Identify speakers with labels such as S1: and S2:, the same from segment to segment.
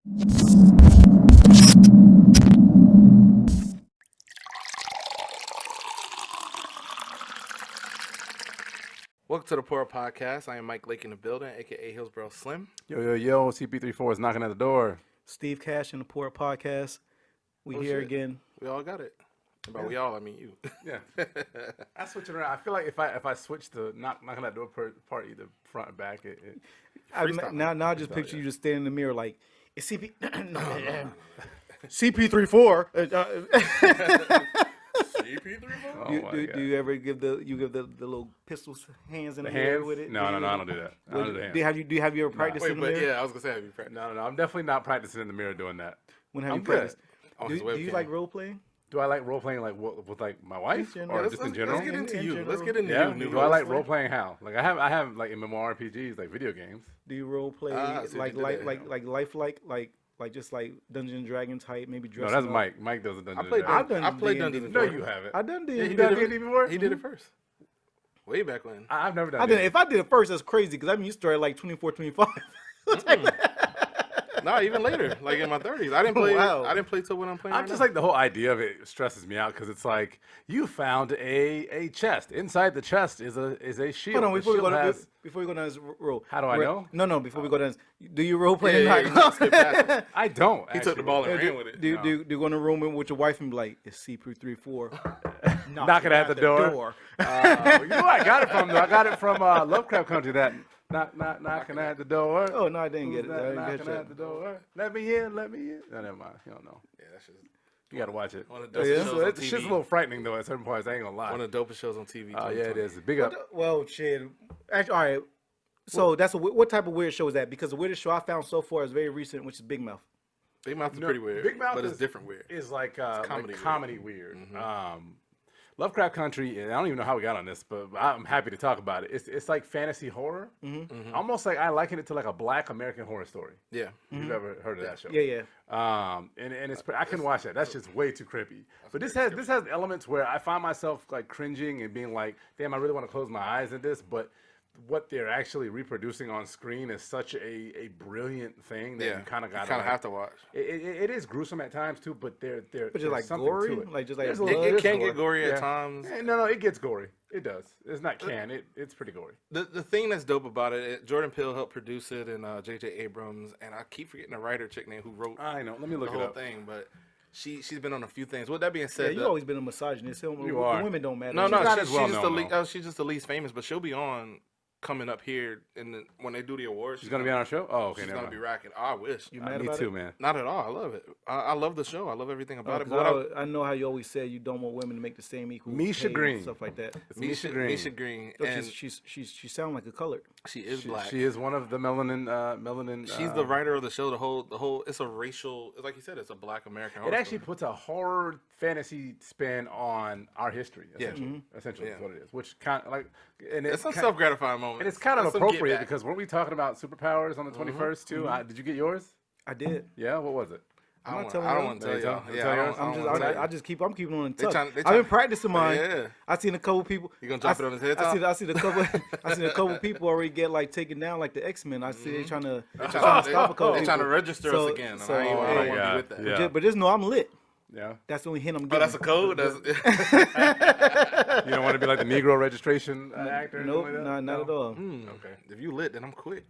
S1: Welcome to the Poor Podcast. I am Mike Lake in the building, aka Hillsborough Slim.
S2: Yo, CP34 is knocking at the door.
S3: Steve Cash in the Poor Podcast. We here
S1: shit.
S3: again.
S1: We all got it. And by we all, I mean you.
S2: Yeah. I switch it around. I feel like if I switch the knocking at the door part, either front or back,
S3: Now I just picture you just standing in the mirror like, it's CP... CP34.
S1: CP34?
S3: Do you ever give the little pistols hands in the air with it?
S2: No, I don't do that. I don't do the hands.
S3: Do you have you ever practiced in the mirror?
S1: Yeah, I was gonna say have you practiced?
S2: No. I'm definitely not practicing in the mirror doing that.
S3: When have
S2: I'm
S3: you practiced?
S1: Good.
S3: Do you like role playing?
S2: Do I like role playing like with like my wife or just in general?
S1: Let's get into
S3: In
S1: you.
S3: general.
S1: Let's get into
S2: Yeah.
S1: you.
S2: Do I like role playing how? Like I have like in MMORPGs like video games.
S3: Do you role play like just like Dungeons and Dragons type, maybe dress?
S2: No, that's Mike. Mike does a Dungeons.
S1: I played Dungeons.
S2: No, you haven't.
S3: I done did.
S2: Yeah, you done D&D before?
S1: He did it first. Way back when.
S2: I've never done.
S3: I did. If I did it first, that's crazy because I mean you started like 24, 25.
S1: No, even later, like in my 30s. I didn't play.
S3: Wow.
S1: I didn't play till when I'm playing.
S2: I'm just like the whole idea of it stresses me out because it's like you found a chest. Inside the chest is a shield.
S3: Hold on, before we go down this role.
S2: How do I know?
S3: No, before we go down, do you role play?
S1: Yeah, you skip past it.
S2: I don't.
S1: He took the ball and ran with it.
S3: Do you go in the room with your wife and be like, it's CP34
S2: knocking at the door. You know where I got it from though? I got it from Lovecraft Country. That knocking at the door.
S3: Oh no, I didn't get it. I didn't
S2: Knocking
S3: get
S2: at the door. Let me in. No, never mind. You don't know.
S1: Yeah, that's just
S2: You gotta watch it.
S1: one of the dopest shows on
S2: It's just a
S1: TV.
S2: little frightening though at certain parts. I ain't gonna lie.
S1: One of the dopest shows on TV.
S2: Oh yeah, it is. Big up.
S3: Well, shit. Actually, all right. So that's what type of weird show is that? Because the weirdest show I found so far is very recent, which is Big Mouth.
S1: Big Mouth is pretty weird.
S2: Big Mouth
S1: but
S2: is
S1: it's different weird.
S2: It's like
S1: comedy
S2: comedy weird. Lovecraft Country, and I don't even know how we got on this, but I'm happy to talk about it. It's like fantasy horror, almost like I liken it to like a Black American Horror Story.
S1: Yeah.
S2: If you've ever heard of that show?
S3: Yeah.
S2: And it's I can watch that. That's just way too creepy. But this has elements where I find myself like cringing and being like, damn, I really want to close my eyes at this, but what they're actually reproducing on screen is such a brilliant thing that you kind of
S1: have to watch.
S2: It is gruesome at times too, but
S3: But
S2: there's
S3: just like
S2: something
S3: gory,
S2: to it.
S3: like just like
S2: There's a
S3: blood?
S2: little-
S1: It can
S2: gore.
S1: get gory at
S2: Yeah.
S1: times.
S2: No, it gets gory. It does. It's not it's pretty gory.
S1: The thing that's dope about it, Jordan Peele helped produce it, and J.J. Abrams, and I keep forgetting the writer chick name who wrote
S2: I know. Let me
S1: the
S2: look it
S1: whole
S2: up.
S1: thing, but she's been on a few things. With that being
S3: Yeah,
S1: said,
S3: you've always been a misogynist.
S2: You are.
S3: Women don't matter.
S1: no,
S2: not
S1: she's
S2: as well
S1: just
S2: known, though.
S1: she's just the least famous, but she'll be on coming up here when they do the awards.
S2: She's gonna be on our show. Oh, okay.
S1: She's
S2: never
S1: gonna be
S2: mind.
S1: racking. I wish.
S3: You mad
S2: Me
S3: about
S2: too,
S3: it?
S2: man.
S1: Not at all. I love it. I love the show. I love everything about it.
S3: 'Cause
S1: But
S3: I know how you always said you don't want women to make the same equal
S2: Misha
S3: pay and
S2: Green.
S3: stuff like that.
S2: Misha Green.
S1: Misha Green,
S3: So
S1: and
S3: she sound like a colored.
S1: she is black.
S2: She is one of the melanin.
S1: She's the writer of the show. The whole. It's a racial. Like you said, it's a Black American.
S2: It
S1: horror
S2: actually
S1: story.
S2: puts a horror fantasy spin on our history. Essentially, essentially
S1: Yeah.
S2: is what it is. Which kind of like, and
S1: It's some self gratifying moments.
S2: and it's kind of
S1: That's some get
S2: appropriate
S1: back.
S2: because weren't we talking about superpowers on the 21st too? Did you get yours?
S3: I did.
S2: Yeah. What was it?
S1: I
S3: I'm
S1: don't
S3: not telling
S1: want to
S3: y'all.
S1: tell y'all.
S2: Tell
S1: Yeah, I
S2: yours?
S1: don't
S3: I'm
S1: wanna tell you.
S3: I'm keeping on in
S1: They
S3: touch.
S1: tryna- they
S3: I've been
S1: tryna-
S3: practicing mine.
S1: Yeah.
S3: I seen a couple people.
S1: You gonna drop it on his head top?
S3: I seen a couple people already get like taken down like the X-Men. I see they trying to
S1: They
S3: stop a couple
S1: They trying to
S3: people.
S1: register us
S3: So-
S1: again. And
S3: so,
S1: I don't
S2: my
S1: want to
S2: God.
S1: be with that.
S2: Yeah.
S3: But just know I'm lit.
S2: Yeah.
S3: That's the only hint I'm
S1: Oh,
S3: getting.
S1: that's a code. That's
S2: You don't want to be like the Negro registration actor? or
S3: Nope,
S2: anything like that?
S3: not at all.
S1: okay. If you lit, then I'm quick.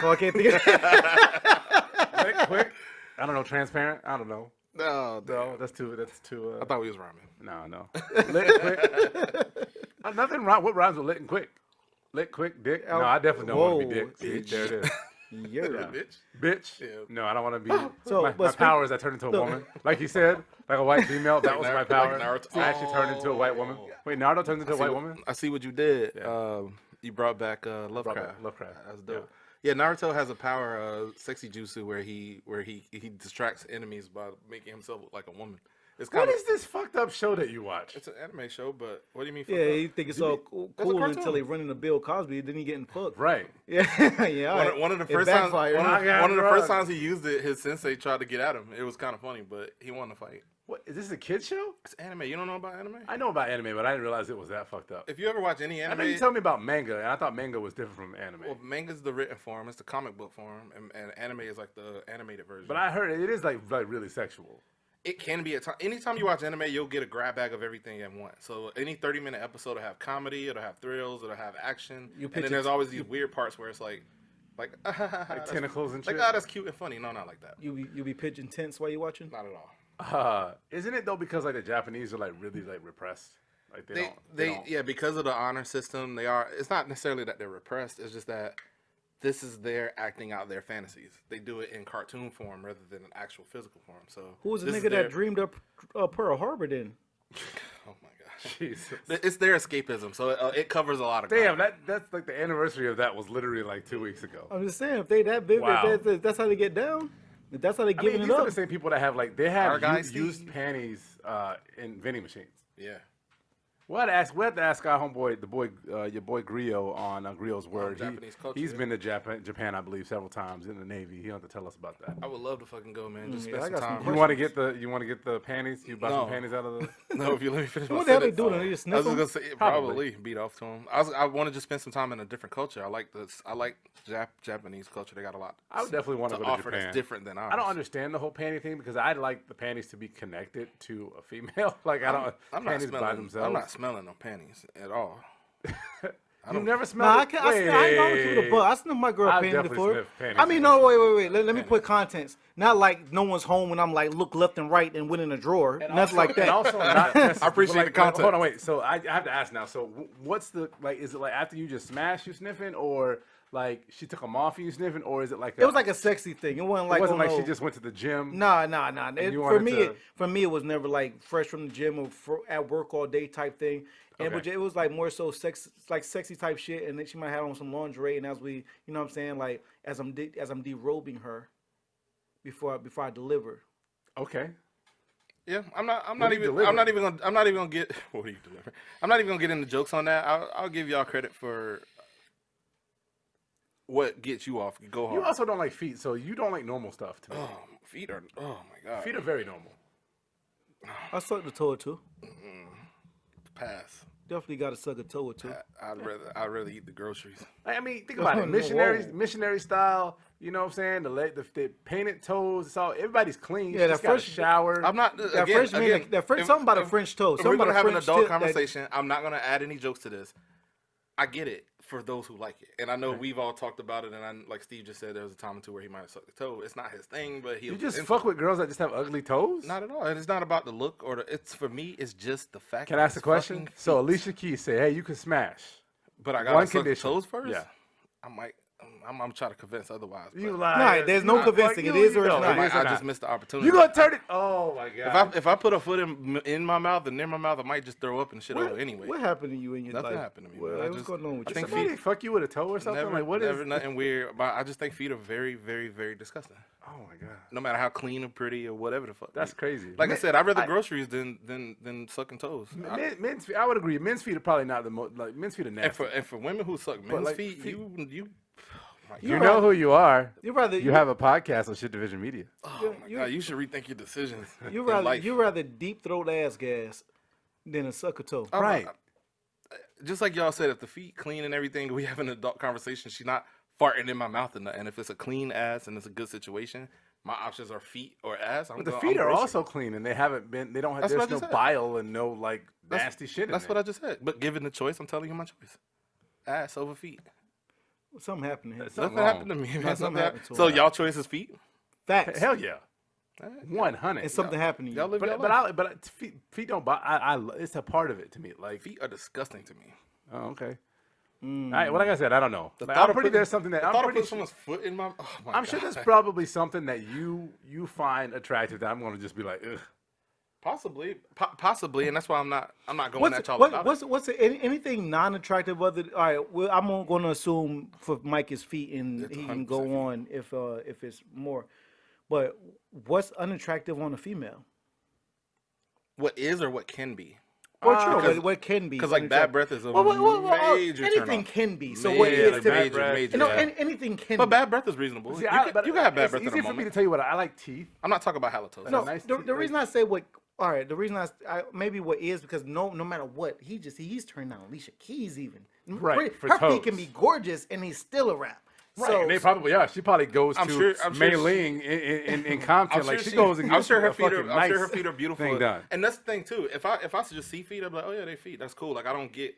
S3: Oh, I can't think of
S2: Quick. I don't know. Transparent. I don't know.
S1: No,
S2: No, that's too.
S1: I thought we was rhyming.
S2: No. Lit quick. Nothing wrong. What rhymes with lit and quick? Lit quick, dick. No, I definitely don't want to be dick. See, there it is.
S3: Yeah.
S1: Bitch.
S2: Bitch.
S1: Yeah.
S2: No, I don't want to be.
S3: So,
S2: my
S3: but
S2: power is I turn into a woman. Like you said, like a white female. That was my power.
S1: Naruto.
S2: I actually turned into a white woman. Wait, Naruto turned into a white woman?
S1: I see what you did. You brought back Lovecraft.
S2: Lovecraft.
S1: That's dope. Yeah, Naruto has a power, sexy jutsu, where he distracts enemies by making himself look like a woman. It's kind
S2: What
S1: of
S2: is this fucked up show that you watch?
S1: it's an anime show, but what do you mean?
S3: Yeah, you think it's all cool
S1: That's a cartoon.
S3: until they run into Bill Cosby, then he getting fucked.
S2: Right.
S3: Yeah, yeah. all right.
S1: One of the
S3: It
S1: first times,
S3: backfired.
S1: one
S2: I got
S1: of the
S2: drugs.
S1: first times he used it, his sensei tried to get at him. It was kind of funny, but he won the fight.
S2: What is this a kid show?
S1: It's anime. You don't know about anime?
S2: I know about anime, but I didn't realize it was that fucked up.
S1: If you ever watch any
S2: I
S1: anime,
S2: know you told me about manga, and I thought manga was different from anime.
S1: well, manga's the written form. It's the comic book form, and anime is like the animated version.
S2: But I heard it is like really sexual.
S1: It can be anytime you watch anime, you'll get a grab bag of everything at once. So any 30-minute episode will have comedy, it'll have thrills, it'll have action, and then there's always these weird parts where it's like
S2: Like tentacles and shit.
S1: Like, oh, that's cute and funny. No, not like that.
S3: You be pitching tense while you watching?
S1: Not at all.
S2: Isn't it though because like the Japanese are like really like repressed? Like they don't.
S1: Yeah, because of the honor system, they are. It's not necessarily that they're repressed. It's just that this is their acting out their fantasies. They do it in cartoon form rather than an actual physical form. So
S3: who was the nigga that dreamed up Pearl Harbor then?
S1: Oh my god,
S2: Jesus.
S1: It's their escapism. So it covers a lot of ground.
S2: Damn, that's like the anniversary of that was literally like 2 weeks ago.
S3: I'm just saying, if they that big,
S2: Wow.
S3: if that's how they get down. If that's how they giving
S2: these
S3: it
S2: are
S3: up.
S2: the same people that have like they have
S1: guys,
S2: used panties in vending machines.
S1: Yeah.
S2: We have to ask our homeboy, your boy Griot on Griot's Word.
S1: Japanese culture,
S2: He's
S1: yeah.
S2: been to Japan, I believe, several times in the Navy. He'll have to tell us about that.
S1: I would love to fucking go, man. Just
S3: Yeah,
S1: spend
S3: I
S1: some
S3: got some
S1: time.
S3: questions.
S2: You want to get the panties? You buy
S1: No.
S2: some panties out of the.
S1: No, if you let me finish my
S3: What the hell they
S1: sentence.
S3: doing? They just
S1: I was
S3: sniff
S1: just
S3: them?
S1: gonna say
S2: Probably.
S1: probably beat off to him. I want to just spend some time in a different culture. I like this. I like Japanese culture. They got a lot.
S2: I would definitely want to
S1: to
S2: go to
S1: offer
S2: Japan.
S1: that's different than ours.
S2: I don't understand the whole panty thing because I'd like the panties to be connected to a female. Like I don't
S1: I'm not
S2: panties by
S1: smelling.
S2: themselves.
S1: I'm not smelling no panties at all.
S2: You've never smelled
S3: Nah, I
S2: it?
S3: can't. I ain't gonna keep it a buck. I sniff my girl
S2: I've
S3: panties
S2: definitely
S3: before.
S2: sniffed panties
S3: I mean,
S2: before.
S3: no, wait. Let me put contents. Not like no one's home when I'm like look left and right and went in a drawer.
S2: And
S3: Nothing like that.
S2: And also, not
S1: I appreciate the context.
S2: Hold on, wait. So I have to ask now. So what's the like? Is it like after you just smash you sniffing, or like she took them off and you sniffing, or is it like
S3: It was like a sexy thing. It wasn't like
S2: it wasn't
S3: oh,
S2: like she
S3: no.
S2: just went to the gym?
S3: Nah.
S2: you
S3: For
S2: wanted
S3: me,
S2: to-
S3: for me, it was never like fresh from the gym or at work all day type thing. And
S2: Okay.
S3: it was like more so like sexy type shit. And then she might have on some lingerie. And as we, you know what I'm saying, like as I'm derobing her before I deliver.
S2: Okay.
S1: Yeah, I'm not
S2: do you
S1: even
S2: deliver?
S1: gonna get. What are you doing? I'm not even gonna get into jokes on that. I'll give y'all credit for what gets you off. Go hard.
S2: You also don't like feet, so you don't like normal stuff to me.
S1: Oh, feet are. Oh my god.
S2: Feet are very normal.
S3: I suck the toe or two.
S1: Pass.
S3: Definitely got to suck a toe or two.
S1: I'd rather eat the groceries.
S2: I mean, think about it.
S3: Whoa.
S2: Missionary style. You know what I'm saying? The painted toes. It's all everybody's clean.
S3: Yeah,
S2: She's
S3: that
S2: got a
S3: first-
S2: shower.
S1: I'm not.
S3: That
S1: Again,
S3: French
S1: again,
S3: that French, something about a French toe.
S1: If
S3: Something
S1: we're gonna
S3: about a
S1: have an
S3: French
S1: adult
S3: tip that-
S1: conversation, I'm not gonna add any jokes to this. I get it for those who like it, and I know we've all talked about it. And like Steve just said, there was a time or two where he might have sucked the toe. It's not his thing, but
S2: You just fuck with girls that just have ugly toes?
S1: Not at all, and it's not about the look or the. It's for me. It's just the fact.
S2: Can
S1: that
S2: I ask a
S1: it's
S2: question?
S1: fucking
S2: So
S1: feet.
S2: Alicia Keys said, "Hey, you can smash."
S1: But I got
S2: One
S1: to suck the
S2: condition.
S1: toes first.
S2: Yeah.
S1: I might. I'm trying to convince otherwise.
S2: You
S1: but
S2: lie.
S3: Nah, there's no convincing. It is or it's
S1: I
S3: not.
S1: might- I just missed the opportunity.
S2: You gonna turn it? Oh my god!
S1: If I put a foot in my mouth and near my mouth, I might just throw up and shit over anyway.
S3: What happened to you in your
S1: Nothing
S3: life?
S1: happened to me,
S3: Well,
S1: man. I
S3: what's
S1: just-
S3: going on with
S1: I
S3: you?
S1: think
S2: Somebody fuck you with a toe or something?
S1: Never,
S2: like what
S1: never
S2: is?
S1: nothing weird. But I just think feet are very, very, very disgusting.
S2: Oh my god!
S1: No matter how clean or pretty or whatever the fuck.
S2: That's crazy.
S1: Like I said, I'd rather groceries than sucking toes.
S2: Men's feet. I would agree. Men's feet are probably not the most. Like men's feet are nasty.
S1: And for women who suck men's
S2: like,
S1: feet,
S2: feet-
S1: you. Oh my
S2: You
S1: God.
S2: know who you are.
S3: You rather
S2: You have a podcast on Shit Division Media.
S1: Oh my God, you should rethink your decisions.
S3: you
S1: in
S3: rather
S1: life.
S3: you rather deep throat ass gas than a suck a toe.
S1: I'm-
S2: Right.
S1: Just like y'all said, if the feet clean and everything, we have an adult conversation. She's not farting in my mouth and nothing. And if it's a clean ass and it's a good situation, my options are feet or ass.
S2: But the feet are also clean, and they haven't been. They don't have.
S1: That's what I
S2: There's no
S1: just said.
S2: bile and no like nasty shit in
S1: That's
S2: it.
S1: what I just said. But given the choice, I'm telling you my choice. Ass over feet.
S3: Something happened here.
S2: Something
S1: Nothing
S2: wrong.
S1: happened to me, man.
S3: Something
S1: Something
S3: happened
S1: happened.
S3: to
S1: So
S3: him.
S1: y'all choice is feet?
S3: Facts.
S2: Hell yeah.
S1: All right.
S2: 100.
S3: And something happened to you.
S1: Y'all live your
S2: But
S1: life.
S2: feet don't bother. It's a part of it to me. Like
S1: Feet are disgusting to me.
S2: oh okay. All right, well, like I said, I don't know.
S1: The
S2: Like,
S1: thought
S2: I'm
S1: of
S2: pretty.
S1: putting-
S2: There's something that
S1: the
S2: I'm
S1: thought of
S2: pretty.
S1: putting someone's foot in my. Oh my
S2: I'm
S1: God.
S2: sure there's probably something that you find attractive that I'm going to just be like, ugh.
S1: Possibly, and that's why I'm not going at y'all about it.
S3: What's anything non-attractive other? All right, well, I'm going to assume for Mike his feet, and
S1: It's
S3: he can
S1: 100%
S3: go
S1: feet.
S3: on if it's more. But what's unattractive on a female?
S1: What is or what can be?
S3: Or true,
S1: because-
S3: what can be?
S1: Because like bad breath is a
S3: Well,
S1: major turn
S3: anything
S1: off.
S3: can be. So what
S1: Major,
S3: is
S1: like,
S3: typical?
S1: major,
S2: breath.
S1: major,
S3: You know,
S1: yeah.
S3: anything can
S1: But
S3: be.
S1: bad breath is reasonable.
S2: See,
S1: you can have bad
S2: it's
S1: breath in
S2: easy
S1: a
S2: for me to
S1: moment.
S2: tell you what I like teeth.
S1: I'm not talking about halitosis.
S3: No,
S2: nice
S3: the
S2: teeth,
S3: reason I say what All right, the reason I maybe what is because no matter what he's turned down Alicia Keys even
S2: Right, for
S3: her feet
S2: toes.
S3: can be gorgeous and he's still a rap.
S2: Right,
S3: So
S2: and they probably she probably goes
S1: I'm
S2: to
S1: sure
S2: Mei
S1: she-
S2: Ling in Compton. Like she goes and
S1: I'm
S2: gets
S1: sure her
S2: a
S1: feet are.
S2: fucking
S1: I'm sure her
S2: nice
S1: feet are beautiful.
S2: thing done.
S1: And that's the thing too. If I just see feet, I'm like, oh yeah, they feet. That's cool. Like I don't get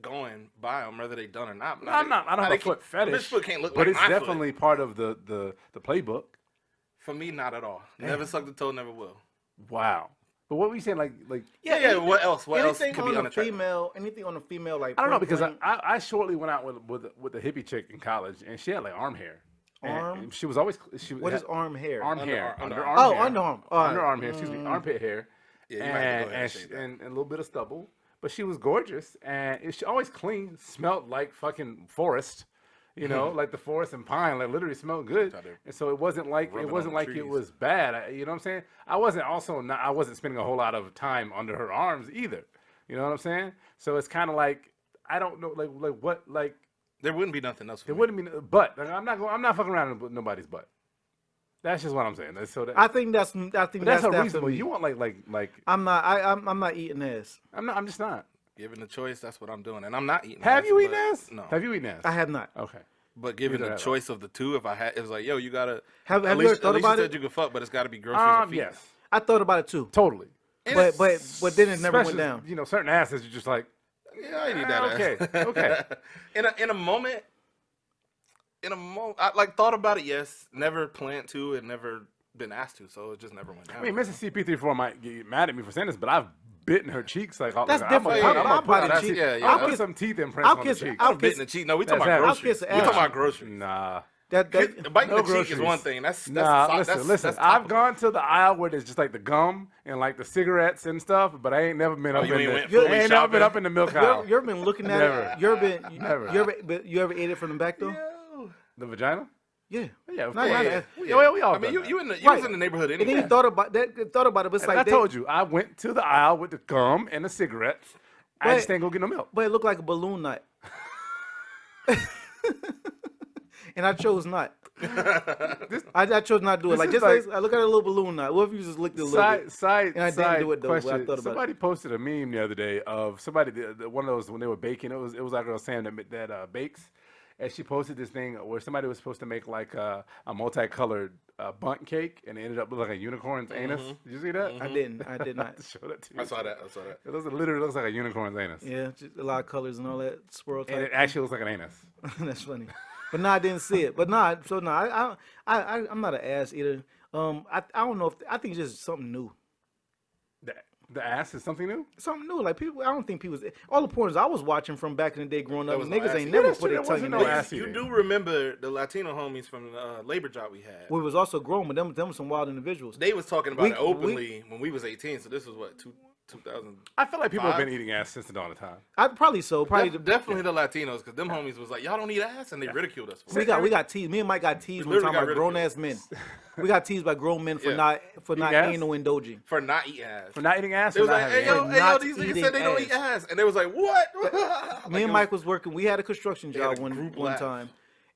S1: going by them whether they done or not.
S2: I don't have a foot fetish.
S1: This foot can't look
S2: but
S1: like
S2: it's
S1: my
S2: definitely
S1: foot.
S2: part of the playbook.
S1: For me, not at all. Never sucked a toe, never will.
S2: Wow. But what were you saying? Like
S1: Yeah.
S3: anything-
S1: What else? What else
S3: anything
S1: could be
S3: on a
S1: unattractive?
S3: female, anything on a female like
S2: I don't know
S3: point
S2: because
S3: blank,
S2: I shortly went out with a hippie chick in college and she had like arm hair.
S3: Arm?
S2: And she was always
S3: what
S2: had
S3: is arm hair?
S2: arm
S1: Underarm-
S2: hair
S1: underarm.
S2: underarm
S3: Oh,
S2: hair.
S3: underarm. All right.
S2: Underarm hair. Excuse me, armpit hair.
S1: Yeah, you might have to go ahead and
S2: and,
S1: shave that.
S2: and a little bit of stubble. But she was gorgeous and she always clean, smelled like fucking forest. You know, like the forest and pine, like literally smelled good.
S1: Tried to
S2: And so it wasn't like
S1: rub it on the
S2: it
S1: trees.
S2: was bad. You know what I'm saying? I wasn't spending a whole lot of time under her arms either. You know what I'm saying? So it's kind of like I don't know like
S1: There wouldn't be nothing else. For
S2: it
S1: me.
S2: wouldn't be butt. Like, I'm not fucking around with nobody's butt. That's just what I'm saying. So
S3: I think that's
S2: but
S3: that's
S2: that's
S3: that for
S2: unreasonable.
S3: me.
S2: You want like
S3: I'm not. I'm not eating ass.
S2: I'm just not.
S1: Given the choice, that's what I'm doing, and I'm not eating.
S2: Have
S1: ass,
S2: you eaten
S1: but-
S2: ass?
S1: No.
S2: Have you eaten ass?
S3: I have not.
S2: Okay.
S1: But given
S2: Neither
S1: the
S2: have I.
S1: choice of the two, if I had, it was like, yo, you gotta.
S3: Have you
S1: Alicia,
S3: ever thought
S1: Alicia
S3: about
S1: said
S3: it?
S1: you could fuck, but it's got to be groceries or feet.
S2: Yes.
S3: I thought about it too,
S2: Totally.
S3: but then it never went
S2: Especially,
S3: down.
S2: You know, certain asses you're just like,
S1: Yeah, I need that.
S2: okay,
S1: ass.
S2: okay.
S1: in a moment, I like thought about it. Yes, never planned to, and never been asked to, so it just never went down.
S2: I mean, Mississippi 34 might get mad at me for saying this, but I've bitten her cheeks like
S3: That's
S2: I'm
S3: different.
S2: I'm
S3: I'll
S2: gonna put
S3: bite
S2: that
S3: the
S2: cheek.
S3: cheek.
S1: Yeah, yeah.
S2: I'll
S1: I'll
S2: put
S3: kiss-
S2: some teeth imprints
S3: I'll
S2: on
S3: kiss-
S2: the cheek.
S3: I'll
S1: I'm bitten the cheek. No, we talking
S2: That's
S1: about
S2: happening.
S3: I'll
S1: groceries.
S3: kiss
S1: We
S3: ass.
S1: talking about groceries.
S2: Nah.
S3: That
S1: Biting
S2: No
S1: the cheek is
S2: groceries.
S1: one thing. That's
S2: Nah,
S1: that's
S2: listen. I've gone to the aisle where there's just like the gum and like the cigarettes and stuff, but I ain't never been up
S1: you
S2: in
S1: ain't
S2: the.
S1: went
S2: I
S1: fully
S2: ain't never
S1: shopping?
S2: been up in the milk aisle.
S3: you ever been looking at
S2: Never.
S3: it? You ever been?
S2: Never.
S3: You ever ate it from the back though?
S2: The vagina?
S3: Yeah.
S2: Yeah, of
S3: No,
S2: course.
S3: no,
S2: Yeah,
S3: no.
S2: we all.
S1: I mean,
S2: done that.
S1: you was
S3: Right.
S1: in the neighborhood
S3: And then
S1: anyway.
S3: you thought about that. Thought about it, but it's
S2: And
S3: like
S2: I told you, I went to the aisle with the gum and the cigarettes. I
S3: But-
S2: just ain't gonna get no milk.
S3: But it looked like a balloon nut. And I chose not. I chose not to do it.
S2: This
S3: Like
S2: is
S3: just
S2: like-
S3: I look at a little balloon nut. What if you just licked it a little bit?
S2: Side
S3: And I didn't do it, though, but I
S2: question.
S3: thought about
S2: Somebody posted a meme the other day of somebody, one of those when they were baking. It was like a girl Sam that bakes, and she posted this thing where somebody was supposed to make like a multicolored bundt cake, and it ended up looking like a unicorn's anus. Did you see that?
S3: I didn't. I did not.
S2: Show that to you.
S1: I saw that.
S2: It literally looks like a unicorn's anus,
S3: Yeah, just a lot of colors and all that swirl
S2: and it
S3: type.
S2: actually looks like an anus.
S3: That's funny. But no, I didn't see it. But no, I'm not an ass eater. I don't know if I think it's just something new.
S2: The ass is something new.
S3: Something new. Like people, I don't think people. All the porns I was watching from back in the day growing up,
S1: was no
S3: niggas
S1: ass
S3: ain't
S1: eating.
S3: never
S2: That's
S3: put
S2: true,
S3: their
S2: there
S3: tongue in
S2: wasn't no
S3: their
S2: ass
S3: ass.
S1: You
S2: eating.
S1: do remember the Latino homies from the labor job we had?
S3: We was also grown, but them were some wild individuals.
S1: They was talking about
S3: We-
S1: it openly when we was 18. So this was what 2000.
S2: I feel like people have
S1: Five?
S2: been eating ass since the dawn of time.
S3: I probably so. Probably
S1: Definitely the Latinos, because them homies was like, y'all don't eat ass, and they ridiculed us. For
S3: we
S1: it.
S3: got teased. Me and Mike got teased
S1: We
S3: one time
S1: literally
S3: by
S1: got
S3: grown ass men. We got teased by grown men for
S1: Yeah.
S3: not
S2: Eating ass?
S3: anal indulging.
S1: for not eating ass.
S2: For not eating ass.
S1: They
S2: or
S1: was
S2: not
S1: like,
S2: having
S1: hey
S2: ass?
S1: yo,
S3: For
S1: hey yo,
S3: not
S1: these niggas
S3: eating
S1: said they don't
S3: ass.
S1: eat ass, and they was like, what?
S3: Me and Mike was working. We had a construction
S1: had
S3: job
S1: a
S3: one
S1: group
S3: one
S1: laugh.
S3: time,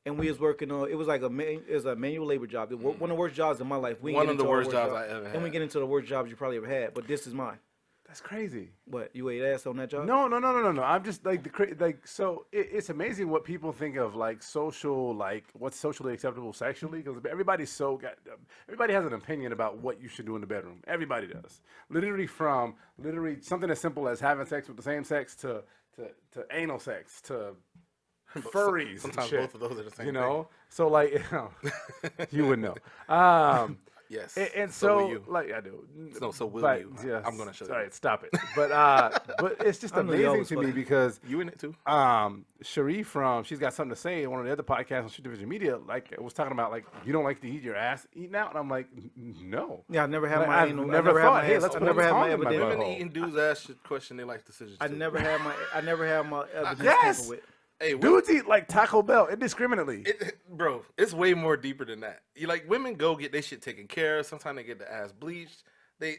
S3: and we was working on. It was like it was a manual labor job. One of the worst jobs in my life. We ain't
S1: One
S3: get
S1: of the
S3: into our
S1: worst jobs
S3: job.
S1: I ever
S3: And we
S1: had.
S3: get into the worst jobs you probably ever had. But this is mine.
S2: That's crazy.
S3: What, you ate ass on that job?
S2: No. I'm just like so. It's amazing what people think of like social, like what's socially acceptable sexually, because everybody has an opinion about what you should do in the bedroom. Everybody does. Literally something as simple as having sex with the same sex to anal sex to furries. and
S1: Sometimes
S2: shit,
S1: both of those are the same
S2: You know, so like you would know.
S1: Yes.
S2: And
S1: so will
S2: so,
S1: you.
S2: like I do.
S1: No, so will
S2: But,
S1: you.
S2: yes.
S1: I'm gonna show you.
S2: All right, stop it. But it's just
S3: I knew y'all
S2: amazing
S3: was
S2: to me
S3: funny.
S2: because
S1: You in it too?
S2: Cherie from She's Got Something to Say in one of the other podcasts on Street Division Media, like was talking about like you don't like to eat your ass eaten out, and I'm like, no.
S3: Yeah, I never had
S2: Like,
S3: my
S2: I've
S3: anal.
S2: never
S3: I never
S2: thought,
S3: had
S2: hey,
S3: my
S2: let's
S3: ass. I
S2: put
S3: never
S2: a
S3: had my
S2: tongue in my
S3: evidence.
S2: butt.
S1: Women eating dudes' ass should question their life decisions.
S3: I
S1: too.
S3: never had my evidence
S2: Yes!
S3: tampered with.
S1: Hey,
S2: Dudes eat like Taco Bell indiscriminately.
S1: bro, it's way more deeper than that. You like women go get their shit taken care of. Sometimes they get the ass bleached. They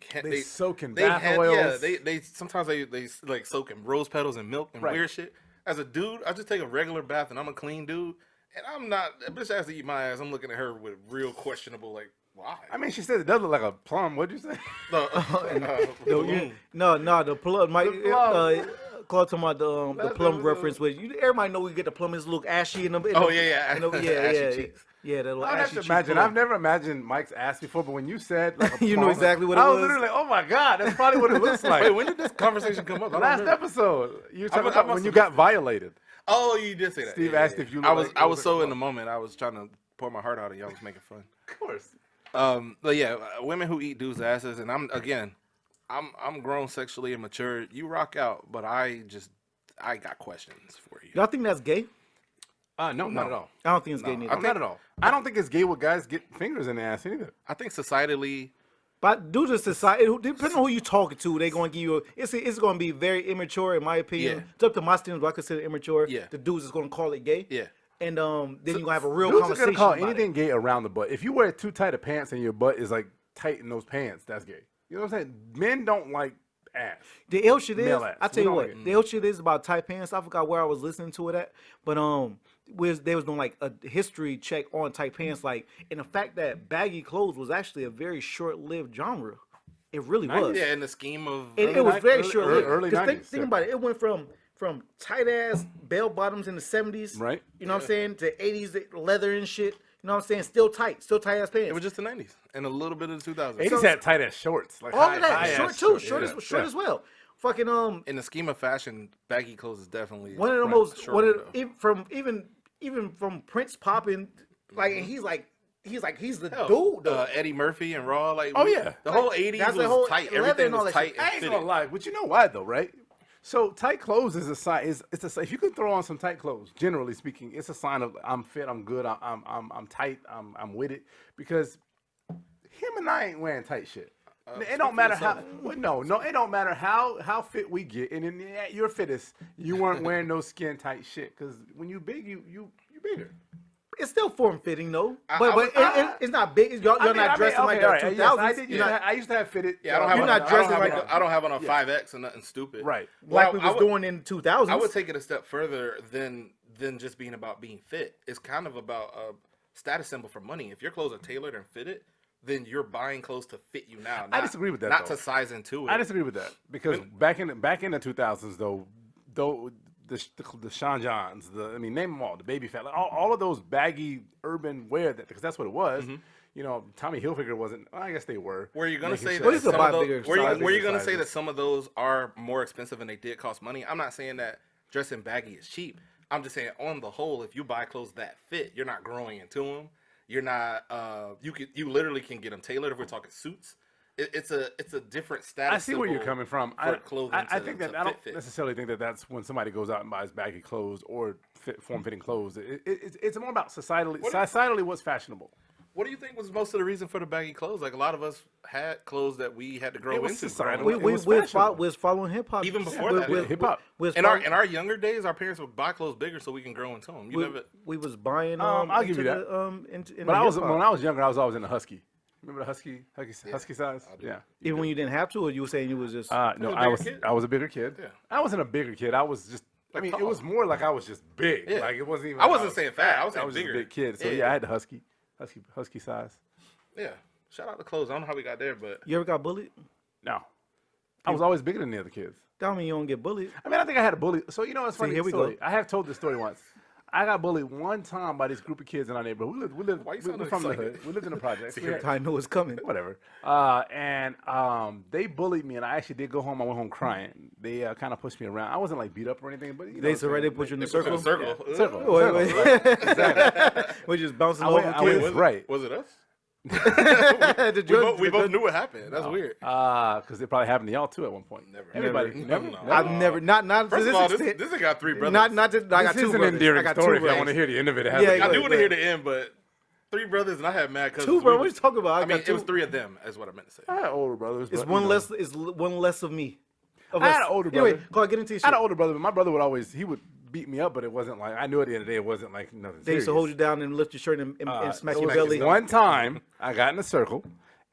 S1: can't.
S2: They soak in
S1: they
S2: bath
S1: Yeah,
S2: oils.
S1: they sometimes they like soak in rose petals and milk and
S2: Right.
S1: weird shit. As a dude, I just take a regular bath and I'm a clean dude. And I'm not. A bitch has to eat my ass. I'm looking at her with real questionable like Why?
S2: I mean, she said it does look like a plum. What'd you say?
S3: The plum. My
S2: plum.
S3: Claude talking about the
S2: That's
S3: plum
S2: what-
S3: reference. Which everybody know we get the plum. It's a little ashy in the.
S1: Oh, yeah. Ashy cheeks.
S3: Yeah, that little
S2: I have
S3: ashy
S2: to
S3: cheek
S2: imagine.
S3: plum.
S2: I've never imagined Mike's ass before, but when you said like a
S3: You know
S2: plum,
S3: exactly what it
S2: I was
S3: was?
S2: literally like, oh my god, that's probably what it looks like.
S1: Wait, when did this conversation come up? I don't
S2: Last
S1: remember.
S2: episode, you were
S1: I
S2: talking
S1: must
S2: about when
S1: have
S2: you
S1: missed
S2: got
S1: it.
S2: violated.
S1: Oh, you did say that.
S2: Steve
S1: Yeah,
S2: asked
S1: yeah.
S2: if you
S1: I
S2: look
S1: was
S2: like-
S1: I
S2: it
S1: was
S2: was
S1: so
S2: like a
S1: in the moment. I was trying to pour my heart out, and y'all was making fun.
S2: Of course.
S1: But yeah, women who eat dudes' asses, and I'm grown, sexually immature. You rock out, but I got questions for you.
S3: Y'all think that's gay?
S2: No, not at all.
S3: I don't think it's gay
S1: No,
S3: neither.
S2: Not at all. I don't think it's gay when guys get fingers in the ass either.
S1: I think societally,
S3: But due to society, depending on who you talking to, they're going to give you. It's going to be very immature, in my opinion.
S1: Yeah.
S3: It's up to my standards, what I consider immature.
S1: Yeah.
S3: The dudes is going to call it gay.
S1: yeah.
S3: And then you're going to have a real
S2: Dudes are
S3: conversation
S2: gonna call
S3: about
S2: anything
S3: it.
S2: gay around the butt. If you wear too tight of pants and your butt is like tight in those pants, that's gay. You know what I'm saying? Men don't like ass.
S3: The ill shit is,
S2: Male ass.
S3: I tell you
S2: We
S3: what,
S2: don't like
S3: the ill shit is about tight pants. I forgot where I was listening to it at, but they was doing like a history check on tight pants, like, and the fact that baggy clothes was actually a very short-lived genre. It really was.
S1: Yeah, in the scheme of
S3: It was very
S2: early-
S3: short-lived.
S2: early
S3: 'Cause
S2: 90s,
S3: think
S2: yeah.
S3: about it. It went from tight-ass bell bottoms in the 70s,
S2: Right.
S3: You know what I'm saying, to 80s leather and shit. You know what I'm saying? Still tight-ass pants.
S1: it was just the 90s and a little bit of the 2000s.
S2: 80s had tight ass shorts. Like
S3: all
S2: high,
S3: of that
S2: high
S3: short
S2: ass
S3: too, short
S2: Yeah.
S3: as well. Fucking
S1: In the scheme of fashion, baggy clothes is definitely
S3: one of the
S1: right,
S3: most
S1: short
S3: one of
S1: window.
S3: even from Prince popping, like, and he's the
S1: Hell,
S3: dude though.
S1: Eddie Murphy and Raw, like
S2: Oh, yeah.
S1: the whole 80s
S3: that's the
S1: was
S3: whole
S1: tight.
S3: leather
S1: Everything
S3: and all
S1: was
S3: that
S1: tight
S3: shit.
S2: I
S1: and
S2: ain't
S1: fitted.
S2: gonna lie, but you know why though, right? So tight clothes is a sign. It's a if you can throw on some tight clothes, generally speaking, it's a sign of I'm fit, I'm good, I'm tight, I'm with it. Because him and I ain't wearing tight shit. It don't matter how. Well, no, it don't matter how fit we get. And at your fittest, you weren't wearing no skin tight shit. Because when you big, you bigger.
S3: It's still form fitting though,
S1: I
S3: but
S1: was-
S3: it's not big. You're not dressing like
S2: okay,
S3: the
S2: all
S3: 2000s.
S2: right, yes, I used to have fitted.
S1: Yeah, I don't have
S3: You're
S1: on,
S3: not
S1: I don't
S3: dressing
S1: have
S3: like
S1: on,
S3: a-
S1: I don't have on a 5X or nothing stupid.
S2: Right.
S3: like we
S1: I
S3: was
S1: would-
S3: doing in the 2000s.
S1: I would take it a step further than just being about being fit. It's kind of about a status symbol for money. If your clothes are tailored and fitted, then you're buying clothes to fit you now.
S2: I disagree with that,
S1: Not
S2: though.
S1: to size into it.
S2: I disagree with that because back in the 2000s though the Sean Johns, name them all, the Baby Fat, all of those baggy urban wear because that's what it was. You know, Tommy Hilfiger wasn't. Well, I guess they were.
S1: Were you gonna
S2: making
S1: say
S2: sure-
S1: that
S3: What is the
S1: some
S3: buy
S1: of those,
S3: bigger
S1: were
S3: size?
S1: you
S2: Bigger
S1: gonna say
S2: sizes.
S1: that some of those are more expensive and they did cost money? I'm not saying that dressing baggy is cheap. I'm just saying on the whole, if you buy clothes that fit, you're not growing into them. You're not. You literally can get them tailored. If we're talking suits, it's a different status.
S2: I see where you're
S1: symbol
S2: coming from.
S1: for clothing
S2: I
S1: to-
S2: think
S1: to
S2: that I don't
S1: fit.
S2: necessarily think that that's when somebody goes out and buys baggy clothes or form-fitting clothes. It's more about societally what's fashionable.
S1: What do you think was most of the reason for the baggy clothes? Like a lot of us had clothes that we had to grow
S2: It was
S1: into.
S2: societal.
S1: growing up.
S2: It was fashionable.
S3: was following hip hop
S1: Even before that,
S2: hip hop.
S1: In our younger days, our parents would buy clothes bigger so we can grow into them.
S3: we was buying.
S2: I'll give you
S3: into
S2: that.
S3: the, into
S2: But I was
S3: hip-hop.
S2: when I was younger, I was always in the husky. Remember the husky size? Yeah.
S3: Even when you didn't have to, or you were saying you was just.
S2: No,
S1: a
S2: I
S1: bigger kid?
S2: was a bigger kid.
S1: Yeah.
S2: I wasn't a bigger kid. I was just. I mean, it was more like I was just big.
S1: Yeah.
S2: Like it wasn't even.
S1: I
S2: like
S1: wasn't saying fat. I was saying
S2: just
S1: bigger.
S2: a big kid. So
S1: Yeah.
S2: yeah, I had the husky size.
S1: Yeah. Shout out to clothes. I don't know how we got there, but
S3: You ever got bullied?
S2: No, I was always bigger than the other kids.
S3: That don't mean you don't get bullied.
S2: I mean, I think I had a bully. So you know, it's funny.
S3: here we
S2: story.
S3: go.
S2: I have told this story once. I got bullied one time by this group of kids in our neighborhood. We lived
S1: Why you
S2: we're
S1: sounding
S2: from the
S1: excited?
S2: hood. We lived in the projects. We had-
S3: I know it's coming.
S2: whatever. And they bullied me, and I actually did go home. I went home crying. They kind of pushed me around. I wasn't like beat up or anything, but you know
S3: They
S2: what I'm
S3: already
S2: saying?
S3: put you in the
S1: Put you in
S3: circle.
S1: a circle.
S2: Circle.
S3: Wait,
S2: Circle.
S3: wait. We're just bouncing
S2: I
S3: over
S2: went- I
S3: kids.
S2: went- Right.
S1: Was it us?
S3: The
S1: We both
S3: judge-
S1: knew what happened. That's weird.
S2: Because it probably happened to y'all too at one point.
S1: Never.
S2: Everybody.
S1: Never.
S2: Never.
S1: No.
S3: I've never not to
S1: First
S3: this
S1: of all,
S3: extent.
S1: this got three brothers.
S3: Not to, I got
S2: This
S3: two
S2: is an
S3: brothers.
S2: endearing
S3: I got
S2: story.
S3: two
S2: If y'all want
S3: brothers.
S2: to hear the end of it,
S3: Yeah,
S2: yeah,
S1: I
S3: go
S1: do want to
S3: ahead.
S1: hear the end, but three brothers and I had mad cousins.
S3: Two brothers. What you talking about?
S1: I mean,
S3: got two.
S1: it was three of them, is what I meant to say.
S2: I had older brothers.
S3: It's
S2: but,
S3: one
S2: you know.
S3: less. It's one less of me. Of
S2: I
S3: us.
S2: had an older
S3: Anyway,
S2: brother.
S3: go on, get into your
S2: I had
S3: shit.
S2: an older brother, but my brother would always he would beat me up, but it wasn't like I knew at the end of the day it wasn't like nothing.
S3: They used to
S2: serious.
S3: hold you down and lift your shirt and smack
S2: It
S3: your
S2: was
S3: belly.
S2: One time, I got in a circle,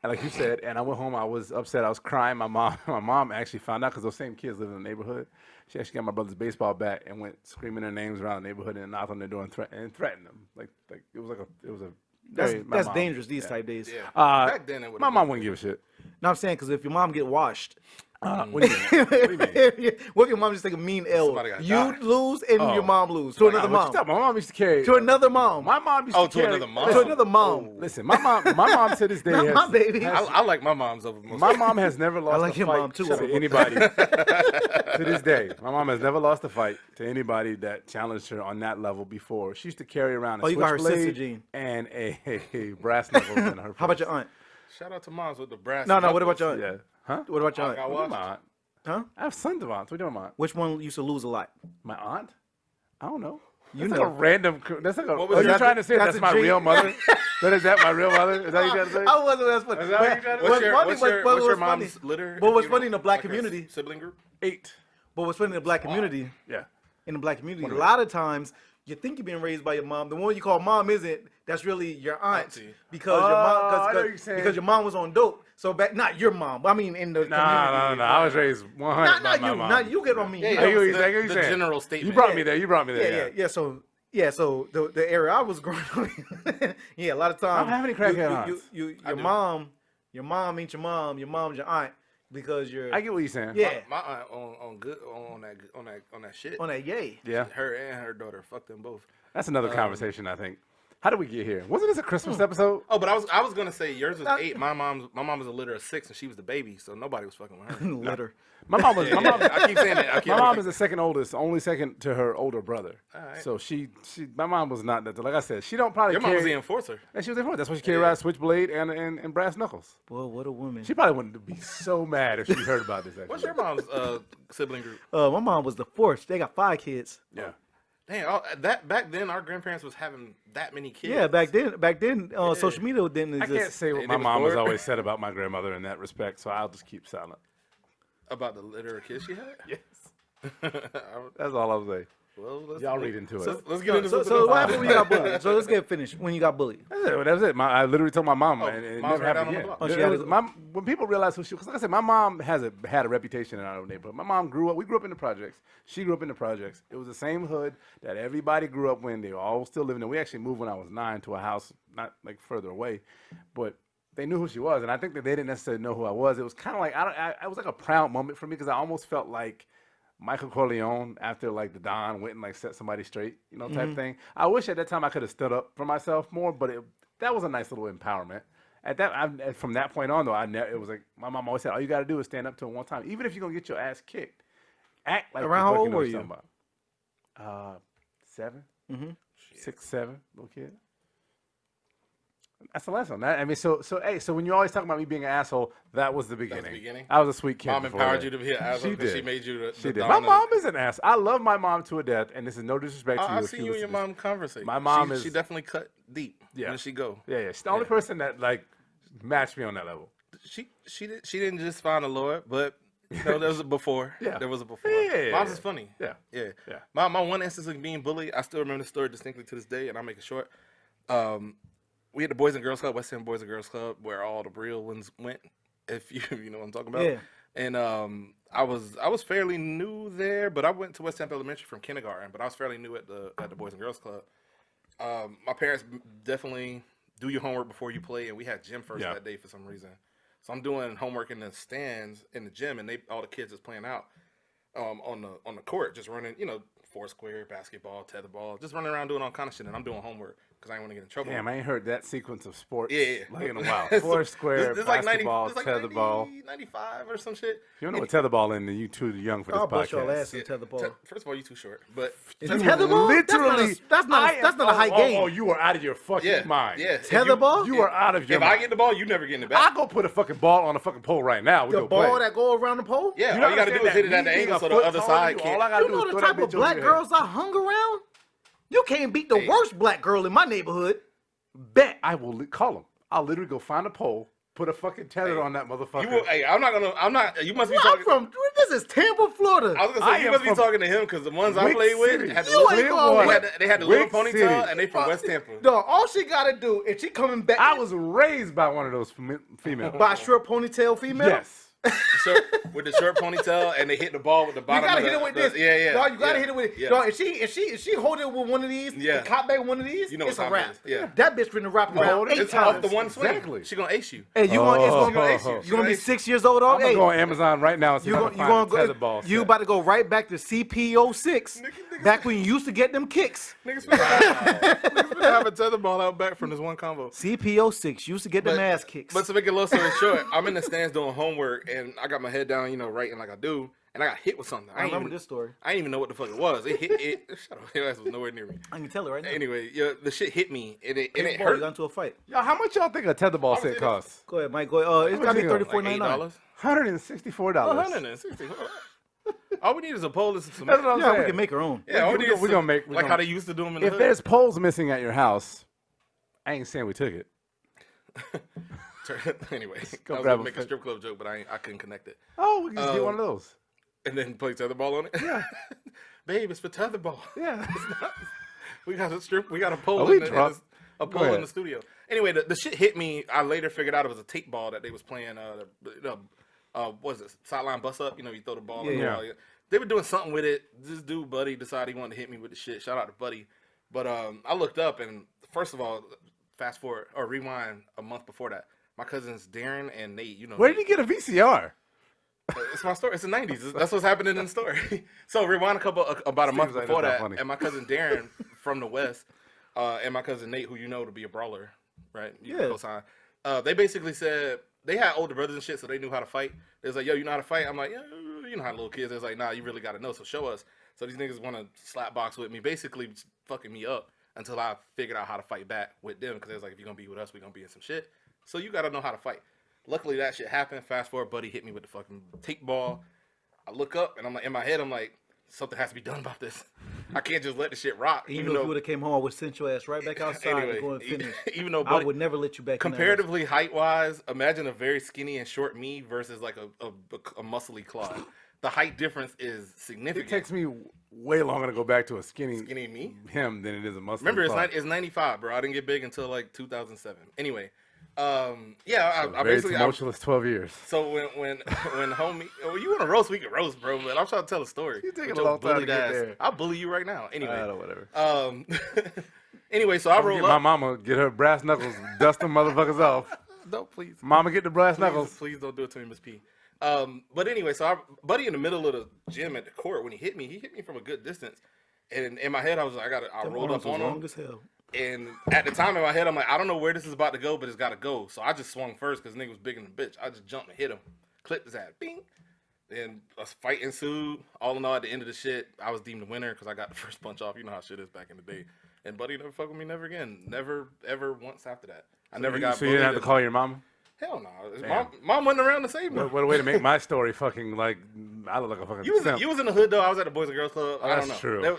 S2: and like you said, and I went home. I was upset. I was crying. My mom actually found out because those same kids live in the neighborhood. She actually got my brother's baseball bat and went screaming their names around the neighborhood and knocked on their door and threatened them. Like it was a
S3: That's dangerous these type days.
S1: Yeah.
S2: Back
S1: then, it
S2: my mom wouldn't give a shit.
S3: No, I'm saying because if your mom get washed,
S2: What do you mean? What do you mean?
S3: what if your mom just take a mean L?
S1: Somebody gotta
S3: You
S1: die.
S3: lose and your mom lose to another
S2: What you
S3: mom.
S2: talking about? My mom used to carry.
S3: To another mom.
S2: My mom used
S1: Oh,
S2: to
S1: to
S2: carry.
S1: another mom.
S3: To another mom.
S2: Listen, my mom to this day
S3: Not
S2: has,
S3: my baby.
S1: I like my mom's over most.
S2: my mom has never lost
S3: like
S2: a
S3: your
S2: fight
S3: mom, too.
S2: to anybody. To this day, my mom has never lost a fight to anybody that challenged her on that level before. She used to carry around a
S3: you got her sister
S2: switchblade
S3: gene.
S2: and a brass knuckles in her.
S3: How about your aunt?
S1: Shout out to moms with the brass.
S3: No, what about
S1: knuckles.
S3: your aunt?
S2: Yeah. Huh?
S3: What about your
S1: I
S3: aunt?
S1: got
S2: What
S1: watched.
S2: my aunt?
S3: Huh?
S2: I have sons of aunts. What are you doing, my aunt?
S3: Which one used to lose a lot?
S2: My aunt? I don't know.
S3: You
S2: That's
S3: know.
S2: like a random. That's like a.
S1: What was
S2: Are you
S1: that?
S2: trying to say
S3: That's
S2: that's
S3: a
S2: my
S3: dream.
S2: real mother? Is that my real mother? Is that what you trying to say?
S3: I wasn't. That's funny.
S2: Is that what you trying to
S1: What's
S2: say?
S1: your,
S3: funny,
S1: what's
S3: but-
S1: your,
S3: but
S1: what's your
S3: what's funny-
S1: mom's litter?
S3: but
S1: if
S3: what's
S1: you
S3: funny
S1: don't-
S3: in the black
S1: like her
S3: community-
S1: Sibling group?
S2: 8.
S3: But what's funny in the black community,
S2: Yeah.
S3: in the black community, a lot of times you think you're being raised by your mom. The one you call mom isn't. That's really your aunt
S1: Auntie.
S3: because
S2: I know
S3: your
S2: what you're
S3: mom
S2: saying.
S3: because your mom was on dope. So back, not your mom. I mean, in the community.
S2: No. I was raised 100
S3: Not
S2: by my
S3: you.
S2: mom.
S3: Not you. Get what I mean.
S1: Yeah,
S3: You
S1: yeah,
S3: know
S2: I get what
S3: what I'm
S2: you're saying. I get what
S1: the
S2: you're saying.
S1: general statement.
S2: You brought me there. You brought me
S3: saying?
S2: there.
S3: Yeah. So the area I was growing up in, yeah, a lot of times.
S2: I don't have any crackhead aunts.
S3: Your mom ain't your mom. Your mom's your aunt because you're.
S2: I get what you're saying.
S3: Yeah.
S1: My aunt on that shit.
S3: On that yay.
S2: Yeah.
S1: Her and her daughter, fuck them both.
S2: That's another conversation, I think. How did we get here? Wasn't this a Christmas episode?
S1: Oh, but I was gonna say yours was 8. My mom was a litter of 6, and she was the baby, so nobody was fucking with her.
S3: Litter.
S2: My mom was. My mom.
S1: I keep saying that.
S2: My mom is the second oldest, only second to her older brother.
S1: Alright.
S2: So my mom was not that. Like I said, she don't probably
S1: Your mom was the
S2: carry.
S1: enforcer.
S2: And she was enforced. That's why she carried around a switchblade and brass knuckles.
S3: Boy, what a woman.
S2: She probably wouldn't be so mad if she heard about this. Actually.
S1: What's your mom's sibling group?
S3: My mom was the fourth. They got 5 kids.
S2: Yeah.
S1: Dang, that back then our grandparents was having that many kids.
S3: Yeah, back then, social media didn't
S2: I
S3: exist.
S2: can't say what
S1: They
S2: my
S1: was
S2: mom has
S1: bored.
S2: always said about my grandmother in that respect, so I'll just keep silent.
S1: About the litter of kids she had.
S2: Yes. That's all I'll say.
S1: Well, let's,
S2: Y'all read into it.
S1: Let's get into
S3: So what happened when you got bullied? So let's get finished. When you got bullied.
S2: That was it. I literally told my mom, and it
S1: mom's
S2: never
S1: right
S2: happened
S1: down on the
S2: again.
S1: block.
S3: Oh, she
S2: It
S3: had
S2: was-
S3: it-
S2: when people realize who she was, because like I said, my mom had a reputation in our neighborhood. My mom we grew up in the projects. She grew up in the projects. It was the same hood that everybody grew up in. They were all still living there. We actually moved when I was 9 to a house not like further away, but they knew who she was, and I think that they didn't necessarily know who I was. It was kind of like it was like a proud moment for me because I almost felt like Michael Corleone after like the Don went and like set somebody straight, type thing. I wish at that time I could have stood up for myself more, but that was a nice little empowerment. From that point on though, it was like my mom always said, all you got to do is stand up to him one time, even if you're gonna get your ass kicked. Act like
S3: Around
S2: you
S3: how
S2: fucking
S3: old
S2: know
S3: were
S2: what
S3: you?
S2: you're talking about. 7, 6, 7, little kid. That's the last one. So when you always talk about me being an asshole, that was the beginning.
S1: beginning?
S2: I was a sweet kid.
S1: Mom
S2: before
S1: empowered
S2: that.
S1: you to be an asshole
S2: She
S1: because
S2: did.
S1: she made you the
S2: She did.
S1: Don
S2: My
S1: of-
S2: mom is an ass. I love my mom to a death, and this is no disrespect to you.
S1: I
S2: if
S1: see
S2: you
S1: you and your
S2: listen to
S1: mom conversing.
S2: My mom
S1: she,
S2: is-
S1: She definitely cut deep.
S2: Yeah.
S1: When she go.
S2: this. Yeah. She's the only person that like matched me on that level.
S1: She didn't just find a Lord, but there was a before.
S2: Yeah.
S1: There was a before.
S2: Yeah.
S1: Mom's is funny.
S2: Yeah.
S1: Yeah.
S2: Yeah.
S1: My one instance of being bullied, I still remember the story distinctly to this day, and I'll make it short. We had the Boys and Girls Club, West End Boys and Girls Club, where all the real ones went, if you know what I'm talking about.
S3: Yeah.
S1: And I was fairly new there, but I went to West Temple Elementary from kindergarten, but I was fairly new at the Boys and Girls Club. My parents definitely do your homework before you play, and we had gym first
S2: Yeah.
S1: that day for some reason. So I'm doing homework in the stands in the gym, and all the kids is playing out on the court, just running, foursquare, basketball, tetherball, just running around doing all kind of shit, and I'm doing homework because I didn't want to get in trouble.
S2: Damn, I ain't heard that sequence of sports
S1: Yeah.
S2: like in a while.
S1: So,
S2: Foursquare,
S1: this like 90,
S2: basketball,
S1: this like
S2: tetherball.
S1: 90, 95 or some shit.
S2: You don't know what tetherball is, and you too young for this
S3: I'll bust your
S2: podcast.
S3: ass and tether ball.
S1: First of all, you too short, but
S3: Is
S2: You
S3: tetherball?
S2: literally,
S3: That's not a high game.
S2: Oh, you are out of your fucking
S1: yeah,
S2: mind.
S1: yeah.
S3: Tetherball?
S2: You are out of your
S1: If
S2: mind.
S1: I get the ball, you never getting it back.
S2: I go put a fucking ball on a fucking pole right now. We
S3: The
S2: go
S3: ball
S2: play.
S3: that go around the pole.
S1: Yeah,
S2: You
S1: all you got to do is hit it at the
S2: me being
S1: angle
S2: a
S1: so the
S2: foot
S1: other
S2: taller than
S1: side
S2: you,
S1: can't.
S2: all I gotta
S3: You
S2: do
S3: know
S2: is
S3: the
S2: throw that
S3: type of
S2: bitch over
S3: black
S2: your head.
S3: girls I hung around. You can't beat the worst black girl in my neighborhood. Bet.
S2: I will call him. I'll literally go find a pole, put a fucking tether on that motherfucker.
S1: I'm not. You must be
S3: I'm
S1: talking.
S3: from. This is Tampa, Florida.
S1: I was gonna
S2: I
S1: say you
S2: am
S1: must be
S2: from
S1: talking to him because the ones I
S2: Wick
S1: played with
S2: City.
S1: had the
S3: You
S1: little,
S3: ain't going
S1: they had the little
S2: Wick
S1: ponytail,
S2: City.
S1: and they from West Tampa.
S3: Dog, all she gotta do if she coming back
S2: I was raised by one of those females.
S3: by a short ponytail female.
S2: Yes.
S1: Short, with the short ponytail, and they hit the ball with the
S3: You
S1: bottom.
S3: gotta
S1: of
S3: hit
S1: the,
S3: it with
S1: the-
S3: this.
S1: Yeah, yeah.
S3: Dog, you gotta
S1: yeah,
S3: hit it with.
S1: Yeah.
S3: Dog, if she hold it with one of these,
S1: Yeah.
S3: the cop back with one of these,
S1: You know
S3: it's
S1: what
S3: a
S1: time
S3: wrap.
S1: it is. Yeah.
S3: That bitch finna wrap
S2: You
S3: around
S2: hold it,
S3: 8
S1: It's
S3: times.
S1: off the one swing.
S2: Exactly.
S1: She gonna ace you.
S3: Hey, you gonna, it's
S2: Oh.
S3: gonna,
S1: She gonna ace you.
S3: you gonna be 6 years old,
S2: I'm
S3: dog.
S2: gonna
S3: Hey,
S2: go on Amazon right now and see
S3: you
S2: if I
S3: gonna,
S2: can
S3: you
S2: find
S3: gonna
S2: a tetherball.
S3: go, you about to go right back to CPO6, back when you used to get them kicks.
S1: Niggas finna have a tetherball out back from this one combo.
S3: CPO6 used to get them ass kicks.
S1: But to make a long story short, I'm in the stands doing homework, and I got my head down, writing like I do, and I got hit with something.
S3: I remember this story.
S1: I didn't even know what the fuck it was. It hit it. Shut up, your ass was nowhere near me.
S3: I can tell it right now.
S1: Anyway, the shit hit me, and it
S3: Boy,
S1: hurt.
S3: you got into a fight.
S2: Yo, how much y'all think a tetherball set
S1: saying
S2: costs?
S3: Go ahead, Mike. Go ahead. It's
S2: much
S3: gotta be
S2: you got?
S3: $34.99.
S2: $164.
S1: 160. All we need is a pole and some.
S2: That's what I'm
S3: Yeah, we
S2: saying.
S3: can make our own.
S1: Yeah, all we need is
S2: we
S1: some-
S2: gonna make- we
S1: like
S2: gonna-
S1: how they used to do them in the
S2: If
S1: hood.
S2: there's poles missing at your house, I ain't saying we took it.
S1: Anyway, I
S2: Go
S1: was
S2: grab
S1: gonna
S2: a
S1: make a
S2: fit.
S1: strip club joke, but I couldn't connect it.
S2: Oh, we can just get one of those.
S1: And then play tetherball on it.
S2: Yeah.
S1: Babe, it's for tetherball.
S2: Yeah.
S1: We got a strip. We got a pole.
S2: Are we
S1: in the,
S2: drunk?
S1: a
S2: Go
S1: pole in
S2: ahead.
S1: the studio. Anyway, the shit hit me. I later figured out it was a tape ball that they was playing. What is it? Sideline bust up. You throw the ball. in the
S2: Yeah.
S1: ball. They were doing something with it. This dude, Buddy, decided he wanted to hit me with the shit. Shout out to Buddy. But I looked up, and first of all, fast forward or rewind a month before that. My cousins Darren and Nate.
S2: Where did you get a VCR?
S1: It's my story. It's the '90s. That's what's happening in the story. So rewind about a month
S2: Steve's like,
S1: before
S2: "That's
S1: that,
S2: not funny."
S1: and my cousin Darren from the West, and my cousin Nate, who you know to be a brawler, right? You can
S3: Yeah.
S1: co-sign. They basically said they had older brothers and shit, so they knew how to fight. They was like, "Yo, you know how to fight?" I'm like, "Yeah, you know how little kids." They was like, "Nah, you really got to know, so show us." So these niggas want to slap box with me, basically just fucking me up until I figured out how to fight back with them, because they was like, "If you're gonna be with us, we gonna be in some shit." So you got to know how to fight. Luckily, that shit happened. Fast forward, Buddy hit me with the fucking tape ball. I look up and I'm like, in my head, I'm like, something has to be done about this. I can't just let the shit rock.
S3: Even though if you would have came home, I would sent your ass right back outside
S1: Anyway,
S3: to go and finish.
S1: even though
S3: I
S1: Buddy,
S3: would never let you back.
S1: comparatively height wise, imagine a very skinny and short me versus like a muscly Claude. The height difference is
S2: It
S1: significant.
S2: takes me way longer to go back to a skinny
S1: me.
S2: him than it is a muscle.
S1: Remember, it's 95, bro. I didn't get big until like 2007. Anyway, yeah, I
S2: very
S1: basically.
S2: tumultuous 12 years.
S1: So when homie, well, you want to roast, we can roast, bro. But I'm trying to tell a story.
S2: You taking
S1: With
S2: a
S1: your
S2: long time to
S1: bullied
S2: get
S1: ass.
S2: there.
S1: I'll bully you right now. Anyway,
S2: I don't know, whatever.
S1: Anyway, so I
S2: Get
S1: roll
S2: my
S1: up.
S2: mama, get her brass knuckles, dust them motherfuckers off.
S1: No, please.
S2: Mama, get the brass knuckles.
S1: Please don't do it to me, Miss P. But anyway, so Buddy in the middle of the gym at the court, when he hit me from a good distance. And in my head, I was like, I rolled up on
S3: long
S1: him.
S3: as hell.
S1: And at the time in my head, I'm like, I don't know where this is about to go, but it's got to go. So I just swung first because nigga was bigger than a bitch. I just jumped and hit him, clipped his ass, bing. Then a fight ensued. All in all, at the end of the shit, I was deemed the winner because I got the first punch off. You know how shit is back in the day. And Buddy never fucked with me never again. Never, ever once after that. I never got
S2: So you didn't have to
S1: bullied.
S2: call your mama?
S1: Hell no.
S2: Damn.
S1: Mom wasn't around to save me.
S2: What a way to make my story fucking like I look like a fucking simp.
S1: You was in the hood though. I was at the Boys and Girls Club. I don't know.
S2: That's true.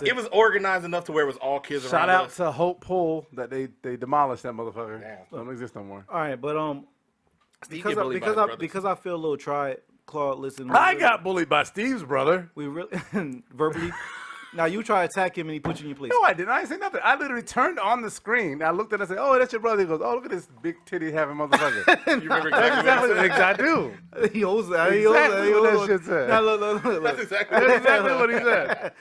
S1: It was organized enough to where it was all kids
S2: Shout
S1: around
S2: out
S1: us.
S2: to Hope Pool that they demolished that motherfucker.
S1: Damn.
S2: Don't exist no more.
S3: All right, but
S1: Steve get bullied by his brothers.
S3: because I feel a little tried. Claude, listen.
S2: I got bullied by Steve's brother.
S3: we really verbally. Now you try to attack him and he put you in your place.
S2: No, I didn't. I didn't say nothing. I literally turned on the screen. I looked at it and said, "Oh, that's your brother." He goes, "Oh, look at this big titty having motherfucker."
S1: You remember
S2: That's
S1: exactly what he
S2: exactly
S1: said?
S2: what I do.
S3: He owes that.
S2: Exactly what that shit said.
S3: Now, look.
S1: That's exactly
S2: That's
S1: what he
S2: exactly what he said.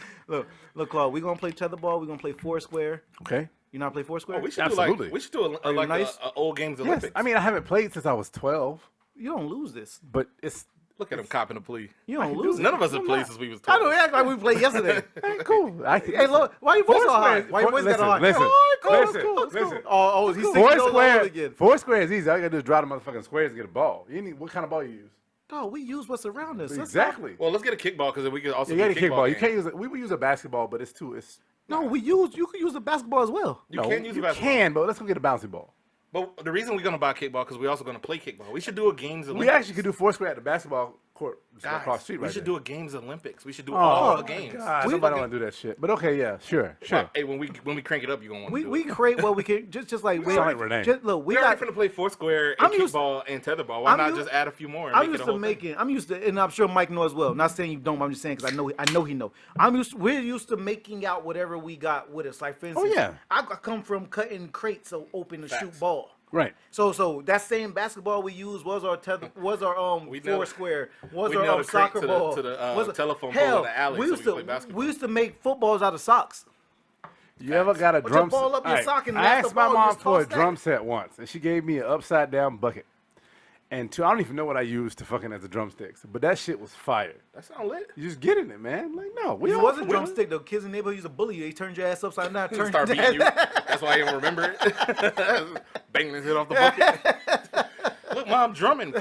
S3: Look, Claude. We're gonna play tetherball. We're gonna play Foursquare.
S2: Okay.
S3: You know how to play Foursquare?
S1: Oh, we should
S2: Absolutely.
S1: do
S3: you
S1: like
S3: nice?
S1: a old games
S2: Yes.
S1: Olympics.
S2: I mean, I haven't played since I was 12,
S3: You don't lose this.
S2: but it's
S1: Look at him copping a plea.
S3: You don't lose
S1: None
S3: it.
S1: of us have
S2: I'm
S1: played
S2: not.
S1: since we was
S3: I
S1: 12.
S3: know. Act like we played yesterday.
S2: ain't cool.
S3: Hey, look. Why your voice so high? Why your voice got high?
S2: Listen,
S3: Oh, cool,
S2: listen,
S3: that's cool, that's cool.
S2: listen.
S3: Oh, he's 6 years old again.
S2: Foursquare is easy. All you gotta do is draw the motherfucking squares and get a ball. You need what kind of ball you use?
S3: Oh, we use what's around us. That's
S2: Exactly.
S1: Well, let's get a kickball because we could also
S2: You
S1: do
S2: get a kickball. You
S1: game.
S2: can't use it. We would use a basketball, but it's too. It's
S3: not- No, you can use a basketball as well.
S1: You can use a
S2: you
S1: basketball.
S2: can, but let's go get a bouncy ball.
S1: But the reason we're gonna buy kickball because we're also gonna play kickball. We should do a games
S2: We
S1: Olympics.
S2: actually could do Foursquare at the basketball court
S1: Guys,
S2: across the street.
S1: we
S2: right
S1: should
S2: there.
S1: do a games Olympics. We should do
S2: Oh,
S1: all the
S2: my
S1: games.
S2: God,
S3: We
S2: nobody
S3: fucking-
S2: want to do that shit. But okay, yeah, sure.
S1: Hey, when we crank it up, you gonna want to do
S3: We
S1: it.
S3: create what we can just like
S2: sound like Renee.
S3: Just, look, we
S1: We're
S3: got.
S1: already finna play Foursquare and
S3: I'm used-
S1: kickball and tetherball. Why
S3: I'm
S1: not
S3: used-
S1: just add a few more? And
S3: I'm
S1: make it
S3: used
S1: a
S3: to
S1: whole
S3: making. I'm used to, and I'm sure Mike knows as well. Not saying you don't, but I'm just saying because I know he know. We're used to making out whatever we got with us. Like for instance,
S2: yeah.
S3: I come from cutting crates so open to shoot
S1: Facts.
S3: ball.
S2: Right.
S3: So that same basketball we used was our
S1: We know-
S3: four square, was
S1: we
S3: our
S1: nailed the crate
S3: soccer
S1: to the-
S3: ball,
S1: to the,
S3: was
S1: telephone pole in the alley
S3: We
S1: so
S3: used
S1: we could play
S3: to
S1: basketball.
S3: we used to make footballs out of socks.
S2: You ever got a
S3: Put your
S2: drum
S3: ball
S2: set?
S3: up your
S2: Alright,
S3: sock and
S2: I
S3: that's the
S2: asked my
S3: ball, you
S2: mom
S3: just
S2: for a
S3: toss that.
S2: drum set once, and she gave me an upside down bucket. And I don't even know what I used to fucking as the drumsticks, but that shit was fire.
S1: That sound lit.
S2: You just get in it, man. Like, no, we
S3: It
S2: all
S3: wasn't
S2: for it.
S3: drumstick. The kids in the neighborhood used to bully you. They turned your ass upside down. Turned
S1: Start beating you. That's why I don't remember it. Banging his head off the bucket. Look, mom, drumming.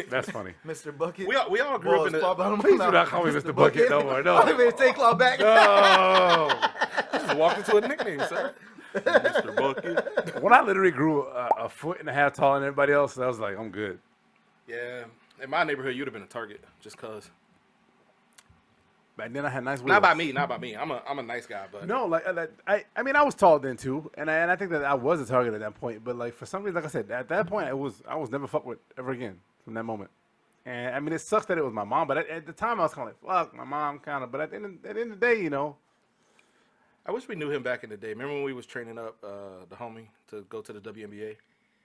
S2: That's funny.
S3: Mr. Bucket.
S1: we all grew up in
S3: Balls pop
S1: the.
S3: out of my
S2: Please do
S3: mouth.
S2: not call me Mr. Bucket no more. No.
S3: I made take claw back.
S2: No.
S1: Just walked into a nickname, sir. Mr. Bucket.
S2: When I literally grew a foot and a half taller than everybody else, I was like, I'm good.
S1: Yeah, in my neighborhood, you'd have been a target just cause.
S2: Back then I had nice wheels.
S1: Not by me, not by me. I'm a nice guy, but
S2: No, I mean I was tall then too, and I think that I was a target at that point. But like for some reason, like I said, at that point I was never fucked with ever again from that moment. And I mean it sucks that it was my mom, but at the time I was kind of like fuck my mom kind of. But at the end of the day, you know,
S1: I wish we knew him back in the day. Remember when we was training up the homie to go to the WNBA?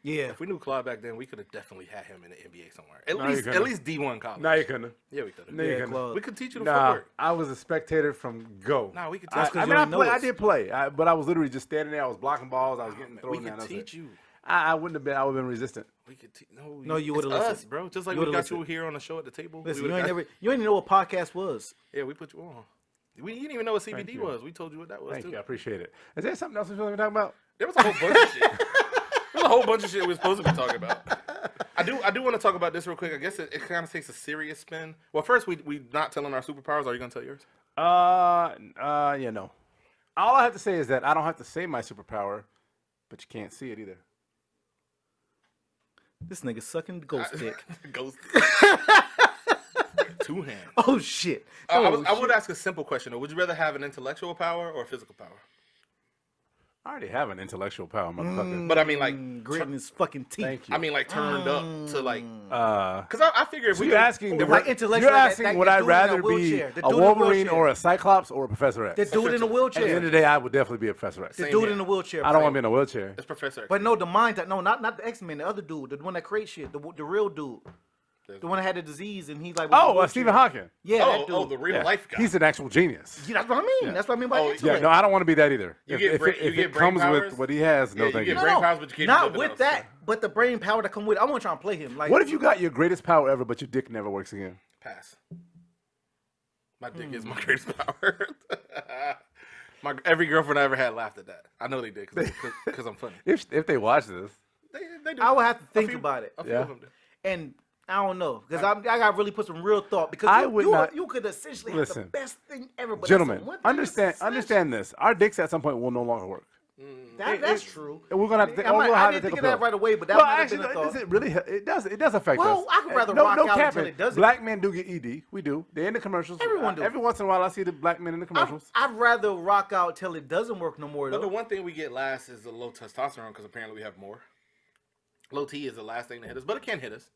S3: Yeah.
S1: If we knew Claude back then, we could have definitely had him in the NBA somewhere. At
S2: No, you
S1: least
S2: couldn't.
S1: D1 college.
S2: now you couldn't.
S1: Yeah, we could have.
S2: No, you
S3: Yeah,
S2: couldn't.
S3: Claude.
S1: We could teach you the
S2: Nah,
S1: footwork.
S2: I was a spectator from go.
S1: Nah, we could
S2: I,
S1: teach
S3: That's 'cause
S2: I
S3: you
S2: mean,
S3: don't know
S2: I
S3: us.
S2: did play, but I was literally just standing there. I was blocking balls. I was getting
S1: We
S2: thrown
S1: could
S2: down. That was
S1: teach
S2: it.
S1: you.
S2: I wouldn't have been. I would have been resistant.
S1: We could teach.
S3: No, you
S1: it's
S3: would've
S1: us,
S3: listened.
S1: bro. Just like
S3: You
S1: we
S3: would've
S1: got you
S3: listened.
S1: here on the show at the table.
S3: Listen,
S1: we
S3: you
S1: would've
S3: ain't
S1: got-
S3: never know what podcast was.
S1: Yeah, we put you on. We didn't even know what CBD
S2: you.
S1: was. We told you what that was
S2: Thank
S1: too.
S2: you. I appreciate it. Is there something else we're supposed to be talking about?
S1: There was a whole bunch of shit. There's a whole bunch of shit we were supposed to be talking about. I do want to talk about this real quick. I guess it kind of takes a serious spin. Well, first we not telling our superpowers. Are you gonna tell yours?
S2: Yeah, no. All I have to say is that I don't have to say my superpower, but you can't see it either.
S3: This nigga sucking ghost dick.
S1: Ghost. Two hands.
S3: Oh shit.
S1: I
S3: Oh,
S1: would
S3: shit.
S1: ask a simple question though. Would you rather have an intellectual power or a physical power?
S2: I already have an intellectual power, motherfucker.
S1: But I mean, like,
S3: Gritting his fucking teeth.
S2: Thank you.
S1: I mean, like turned up to like.
S2: Uh,
S1: Because I figure if
S2: so
S1: we
S2: you're
S1: could-
S2: asking,
S3: like intellectual,
S2: you're
S3: like
S2: asking
S3: that
S2: would
S3: dude
S2: I
S3: in
S2: rather
S3: that
S2: be
S3: wheelchair, the
S2: a
S3: dude in the
S2: Wolverine
S3: wheelchair.
S2: or a Cyclops or a Professor X?
S3: The dude in the
S2: At the end
S3: wheelchair.
S2: of the day, I would definitely be a Professor X.
S3: The
S1: Same
S3: dude
S1: here.
S3: in the wheelchair.
S2: I don't want to be in a wheelchair.
S1: it's Professor X.
S3: But no, the mind. No, not the X-Men. The other dude, the one that creates shit. The real dude. The one that had the disease and he's like. with the
S2: Oh,
S3: wheelchair.
S2: Stephen Hawking.
S3: Yeah, that dude.
S1: oh, the real
S2: Yeah.
S1: life guy.
S2: He's an actual genius.
S3: Yeah, that's what I mean. That's what I mean by
S1: Oh,
S3: intellect.
S2: Yeah, no, I don't want to be that either.
S1: You
S2: If,
S1: get
S2: if
S1: brain-
S2: it,
S1: you
S2: if
S1: get
S2: it
S1: brain
S2: comes
S1: powers?
S2: with what he has, no
S1: Yeah, you
S2: thank
S1: get
S2: you.
S1: brain powers, but you can't do
S3: Not
S1: nothing
S3: with
S1: else,
S3: that,
S1: so.
S3: but the brain power to come with it. I want to try and play him. Like,
S2: What if you got your greatest power ever, but your dick never works again?
S1: Pass. My dick is my greatest power. Every girlfriend I ever had laughed at that. I know they did because I'm funny.
S2: If they watch this,
S1: They do.
S3: I would have to
S1: A
S3: think
S1: few-
S3: about it,
S1: a few
S2: Yeah.
S1: of them do.
S3: and I don't know because I got to really put some real thought because
S2: I
S3: you,
S2: would
S3: you,
S2: not-
S3: you could essentially
S2: Listen.
S3: have the best thing ever. But
S2: gentlemen,
S3: that's the one thing
S2: understand
S3: that's
S2: understand this. Our dicks at some point will no longer work.
S3: That's true.
S2: And we're gonna have to.
S3: I, might,
S2: we'll
S3: I
S2: have to
S3: didn't
S2: take
S3: think
S2: a
S3: of that
S2: pill.
S3: right away, but that
S2: Well,
S3: might have
S2: actually,
S3: been a thought.
S2: does it really? It does affect
S3: Well,
S2: us.
S3: I could rather
S2: no,
S3: rock
S2: no
S3: out until
S2: capping.
S3: it doesn't.
S2: Black men do get ED. We do. They're in the commercials.
S3: Everyone do.
S2: Every once in a while, I see the black men in the commercials.
S3: I'd rather rock out till it doesn't work no more.
S1: But the
S3: Though.
S1: one thing we get last is the low testosterone because apparently we have more. Low T is the last thing to hit us, but it can hit us.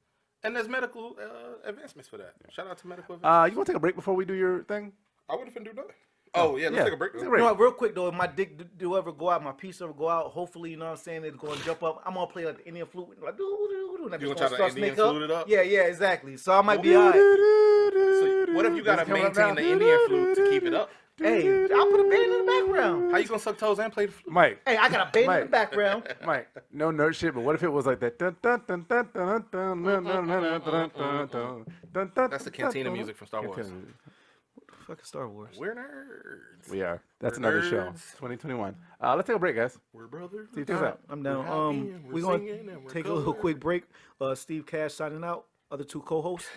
S1: And there's medical advancements for that. Shout out to medical advancements.
S2: You want to take a break before we do your thing?
S1: I wouldn't even do nothing. Oh, yeah, let's take a break.
S2: Let's take a
S3: You
S2: break.
S3: know what, real quick though, if my dick do ever go out, my piece ever go out, hopefully, you know what I'm saying, it's going to jump up. I'm going to play like the Indian flute. Like, doo-doo-doo-doo, and that
S1: You
S3: bitch
S1: gonna try
S3: gonna
S1: to
S3: start
S1: Indian
S3: snake
S1: flute it up?
S3: Yeah, exactly. So I might be all right.
S1: So what if you got to
S2: It's coming up
S1: maintain
S2: now.
S1: the Indian flute to keep it up?
S3: Hey, I'll put a band in the background.
S1: How you going to suck toes and play the flute?
S2: Mike,
S3: Hey, I got a band in the
S2: Mike.
S3: background.
S2: Mike, no nerd shit, but what if it was like that?
S1: That's the cantina music from Star Wars.
S3: Fucking Star Wars.
S1: We're nerds.
S2: We are. That's
S1: We're
S2: another show.
S1: nerds.
S2: 2021. Let's take a break, guys.
S1: We're brothers.
S2: See you guys.
S3: I'm down.
S1: We're happy and we're
S3: We're going
S1: singing and
S3: to
S1: we're
S3: take a little
S1: colored.
S3: quick break. Steve Cash signing out. Other two co-hosts.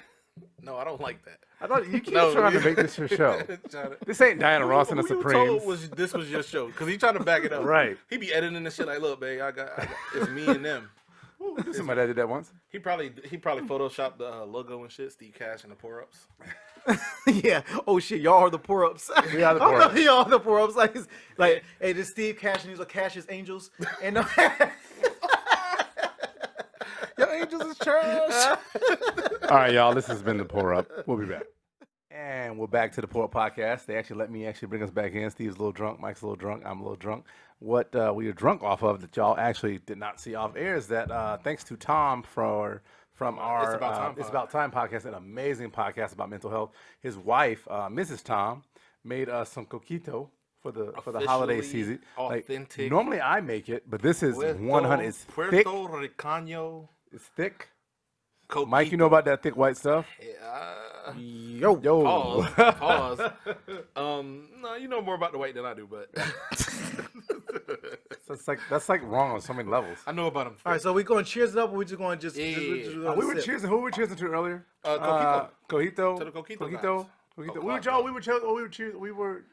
S1: No, I don't like that.
S2: I thought you keep
S1: No,
S2: trying to
S1: we-
S2: make this your show.
S1: Trying to-
S2: This ain't Diana Ross and the
S1: Who you
S2: Supremes.
S1: told this was your show? Because he trying to back it up.
S2: Right.
S1: He be editing this shit like, look, babe, I got it's me and them.
S2: Somebody that did that once.
S1: He probably photoshopped the logo and shit, Steve Cash and the pour ups.
S3: Yeah. Oh shit, y'all are the pour-ups.
S2: We are the pour-ups.
S3: Y'all are the pour-ups. Like, hey, this Steve Cash and these are Cash's angels. And
S1: Your angels is trash.
S2: All right, y'all. This has been the Pour Up. We'll be back. And And we're back to the Port Podcast. They actually let me bring us back in. Steve's a little drunk. Mike's a little drunk. I'm a little drunk. What we are drunk off of that y'all actually did not see off air is that thanks to Tom from our It's About Time podcast, an amazing podcast about mental health. His wife, Mrs. Tom, made us some Coquito for the holiday season.
S1: Authentic.
S2: Like, normally I make it, but this is 100. It's
S1: Puerto
S2: thick.
S1: Ricano.
S2: It's thick.
S1: Coquito.
S2: Mike, you know about that thick white stuff?
S3: Yo.
S1: Pause. No, you know more about the white than I do, but
S2: That's like wrong on so many levels.
S1: I know about them.
S3: All right, so we going to cheers it up, or we just going to just...
S1: Yeah.
S3: just
S2: We were cheersing. Who were we cheersing to earlier?
S1: Coquito.
S2: Coquito.
S1: To the Coquito
S2: Coquito.
S1: guys.
S2: Coquito. We were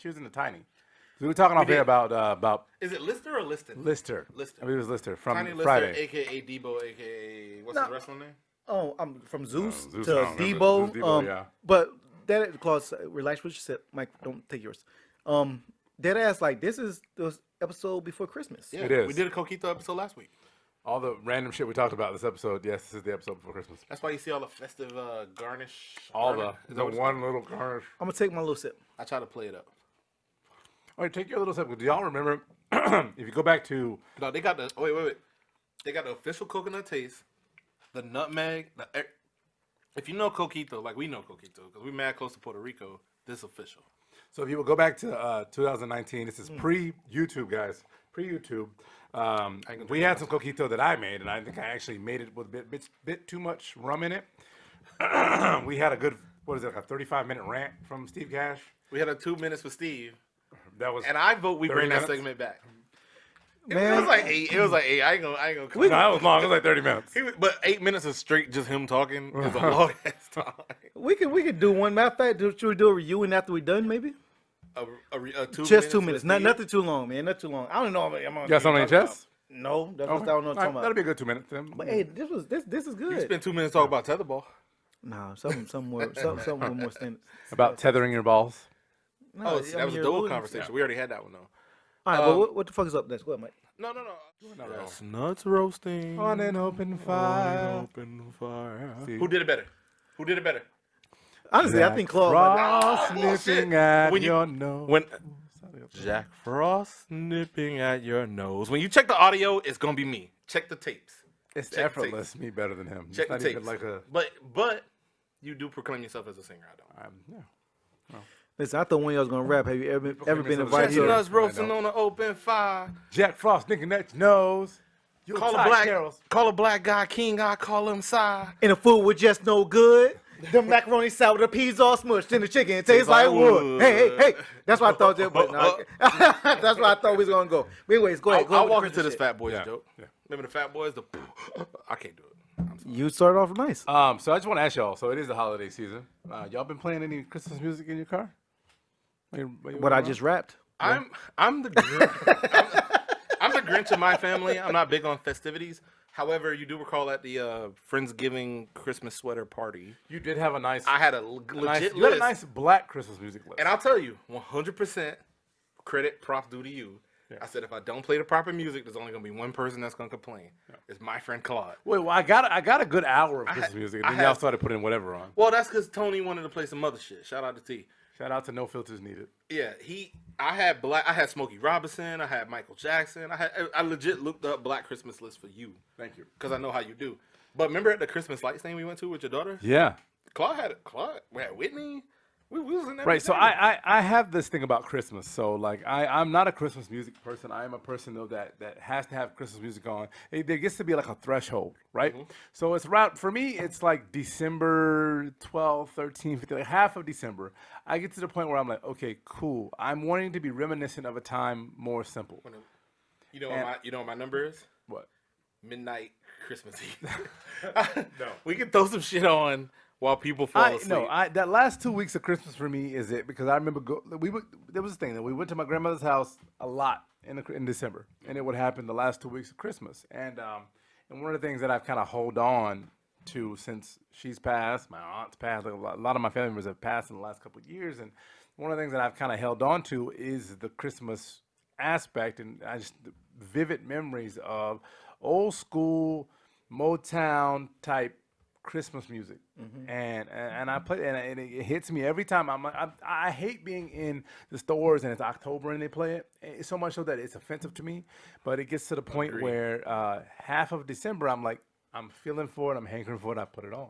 S2: cheersing to Tiny. We were talking off here about
S1: Is it Lister or Liston?
S2: Lister.
S1: Lister.
S2: I believe it was Lister from
S1: Tiny Lister,
S2: Friday.
S1: a.k.a. Debo, a.k.a. What's his wrestling name?
S3: Oh, I'm from Zeus
S2: Zeus,
S3: to
S2: I don't remember.
S3: Debo.
S2: Zeus, Debo, yeah.
S3: But that clause, relax what you said, Mike. Don't take yours. Dead ass, like this is the episode before Christmas.
S2: It is.
S1: We did a Coquito episode last week.
S2: All the random shit we talked about this episode. Yes, this is the episode before Christmas.
S1: That's why you see all the festive garnish.
S2: All
S1: garnish. Is
S2: the
S1: that what it's
S2: one little garnish.
S3: I'm gonna take my little sip.
S1: I try to play it up.
S2: All right, take your little sip. Do y'all remember? If you go back to
S1: No, they got the wait. They got the official coconut taste, the nutmeg. If you know Coquito, like we know Coquito, because we're mad close to Puerto Rico, this is official.
S2: So if you would go back to 2019, this is pre-YouTube, guys. Pre-YouTube. We had some Coquito that I made, and I think I actually made it with a bit too much rum in it. We had a good, like a 35-minute rant from Steve Cash.
S1: We had a 2 minutes with Steve,
S2: That was,
S1: and I vote we
S2: 30
S1: bring
S2: minutes?
S1: that segment back.
S3: Man,
S1: It was like 8. It was like 8. I ain't gonna.
S2: no, that was long. It was like 30 minutes.
S1: But 8 minutes of straight just him talking is a long ass time.
S3: we could do one. Matter of fact, should we do a reviewing after we're done? Maybe
S1: A 2
S3: just 2
S1: minutes.
S3: minutes.
S1: with
S3: Nothing too long, man. Not too long. I don't know. I'm
S2: You got something on your chest?
S3: No, that's
S2: Okay.
S3: what I don't know what I'm
S2: All right,
S3: talking
S2: that'll
S3: about.
S2: be a good 2 minutes then.
S3: But hey, this is
S1: You
S3: good.
S1: spent 2 minutes talking about tetherball.
S3: Nah, some more standards.
S2: About tethering your balls.
S3: No,
S1: Oh,
S3: I
S1: that
S3: mean,
S1: was a
S3: you're
S1: dual
S3: alluding-
S1: conversation. We already had that one though.
S3: All right, but what the fuck is up next? Go ahead, Mike.
S1: No.
S2: Not at all.
S1: Nuts roasting
S2: On an open fire.
S1: open fire.
S2: See.
S1: Who did it better?
S3: Honestly, I think Claude.
S2: Frost
S1: Oh,
S2: nipping
S1: shit.
S2: at
S1: When you-
S2: your nose.
S1: When Jack Frost nipping at your nose. When you check the audio, it's gonna be me. Check the tapes.
S2: It's
S1: check the
S2: effortless. Me better than him.
S1: Check
S2: It's
S1: the
S2: not even
S1: tapes.
S2: like a.
S1: But you do proclaim yourself as a singer. I don't.
S2: Yeah.
S3: Listen, I thought one of y'all was gonna rap. Have you ever been
S2: yourself
S3: invited
S2: a
S3: to?
S2: singer.
S1: Nuts roasting
S2: I know.
S1: on an open fire.
S2: Jack Frost nipping at your nose.
S1: Call a black guy king. I call him Si.
S3: And the food was just no good. The macaroni sour, the peas all smushed, and the chicken tastes like wood. Hey! That's what I thought. But no, that's what I thought we was gonna go. But anyways, go ahead.
S1: I'll
S3: with
S1: walk
S3: the
S1: into this
S3: shit.
S1: Fat Boys
S2: Yeah,
S1: joke.
S2: yeah.
S1: Remember the Fat Boys? I can't do it.
S3: You started off nice.
S2: So I just want to ask y'all. So it is the holiday season. Y'all been playing any Christmas music in your car?
S3: What I just rapped.
S1: I'm the Grinch. I'm the Grinch of my family. I'm not big on festivities. However, you do recall at the Friendsgiving Christmas sweater party,
S2: You did have a nice.
S1: I had a
S2: nice
S1: legit
S2: you had a
S1: list.
S2: nice black Christmas music list.
S1: And I'll tell you, 100% credit, props due to you. I said if I don't play the proper music, there's only gonna be one person that's gonna complain. It's my friend Claude.
S2: Wait, well, I got a good hour of Christmas music, and then y'all
S1: had-
S2: started putting whatever on.
S1: Well, that's because Tony wanted to play some other shit. Shout out to T.
S2: Shout out to No Filters Needed.
S1: Yeah, I had Smokey Robinson. I had Michael Jackson. I legit looked up Black Christmas list for you
S2: Thank you.
S1: because I know how you do. But remember at the Christmas lights thing we went to with your daughter?
S2: Yeah.
S1: We had Whitney. We was in that.
S2: Right. So
S1: thing.
S2: I have this thing about Christmas. So like I'm not a Christmas music person. I am a person though that has to have Christmas music on. There gets to be like a threshold, right? So it's around for me. It's like December 12th, 13th, 15th, like half of December. I get to the point where I'm like, okay, cool. I'm wanting to be reminiscent of a time more simple.
S1: You know what my number is?
S2: What?
S1: Midnight Christmas Eve. No. We can throw some shit on while people fall asleep.
S2: That last 2 weeks of Christmas for me is it because I remember there was this thing that we went to my grandmother's house a lot in December, and it would happen the last 2 weeks of Christmas. And one of the things that I've kind of hold on to since she's passed, my aunt's passed, like a lot of my family members have passed in the last couple of years, and one of the things that I've kind of held on to is the Christmas aspect, and the vivid memories of old school Motown type Christmas music, and I play and it hits me every time. I hate being in the stores and it's October and they play it. It's so much so that it's offensive to me. But it gets to the point where half of December I'm like I'm feeling for it, I'm hankering for it. I put it on,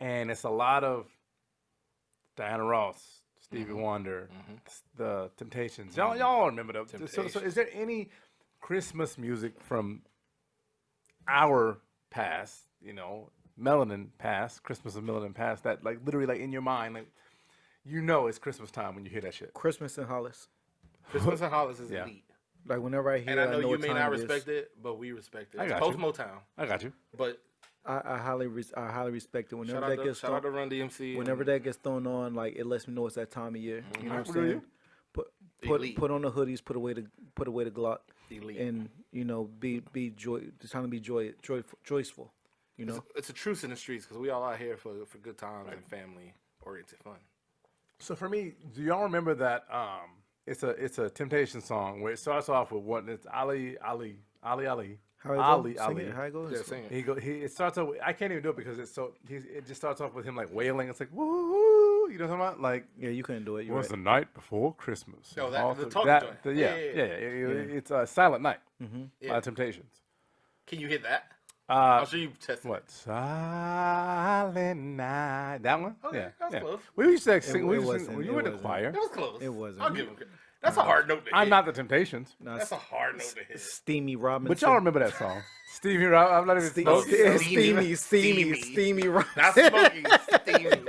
S2: and it's a lot of Diana Ross, Stevie Wonder, the Temptations. Y'all remember them? So is there any Christmas music from our past, melanin past, Christmas of melanin past, that like literally like in your mind, like it's Christmas time when you hear that shit.
S3: Christmas and Hollis.
S1: Christmas and Hollis is elite.
S3: Like whenever I hear,
S1: And I know you
S3: what
S1: may
S3: time
S1: not
S3: it is.
S1: respect it, but we respect it.
S2: I
S1: It's
S2: got
S1: post
S2: you.
S1: Motown,
S2: I got you.
S1: but
S3: I highly respect it. Whenever
S1: shout
S3: that
S1: out,
S3: gets
S1: shout out to Run DMC.
S3: whenever that gets thrown on, like it lets me know it's that time of year. You know what I'm
S2: Really?
S3: saying?
S1: Elite.
S3: Put on the hoodies, put away the Glock,
S1: Elite.
S3: and be joy. It's time to be joyful.
S1: It's a truce in the streets because we all out here for good times and family oriented fun.
S2: So for me, do y'all remember that? It's a Temptation song where it starts off with what? It's Ali.
S3: How it
S2: Ali,
S3: goes? Sing
S2: Ali.
S3: it. How it goes?
S1: Yeah, sing it.
S2: It starts off. I can't even do it because it just starts off with him like wailing. It's like woo, you know what I'm talking about? Like
S3: Yeah, you couldn't do it.
S2: it
S3: You're
S2: was
S3: right.
S2: the night before Christmas.
S1: Oh,
S2: And
S1: the
S2: also-
S1: talking
S2: that-
S1: joint.
S2: the-
S1: Yeah.
S2: It's a Silent Night
S1: Yeah.
S2: by Temptations.
S1: Can you hit that? I'm sure you tested
S2: What?
S1: it.
S2: Silent Night. That one?
S1: Okay,
S2: Yeah.
S1: that was
S2: yeah.
S1: close.
S2: We used to sing.
S3: It
S2: We used to
S3: wasn't,
S2: sing.
S3: it
S2: You were the
S3: wasn't.
S2: choir.
S1: It was close.
S3: It wasn't.
S1: I'll give him credit. That's a hard note to hit.
S2: I'm not the Temptations.
S3: Nah,
S1: That's a hard note to hit.
S3: Steamy Robinson.
S2: But y'all remember that song. Stevie Rob. I'm not even
S1: Steamy.
S3: Steamy Robinson.
S1: Not smoking. Steamy.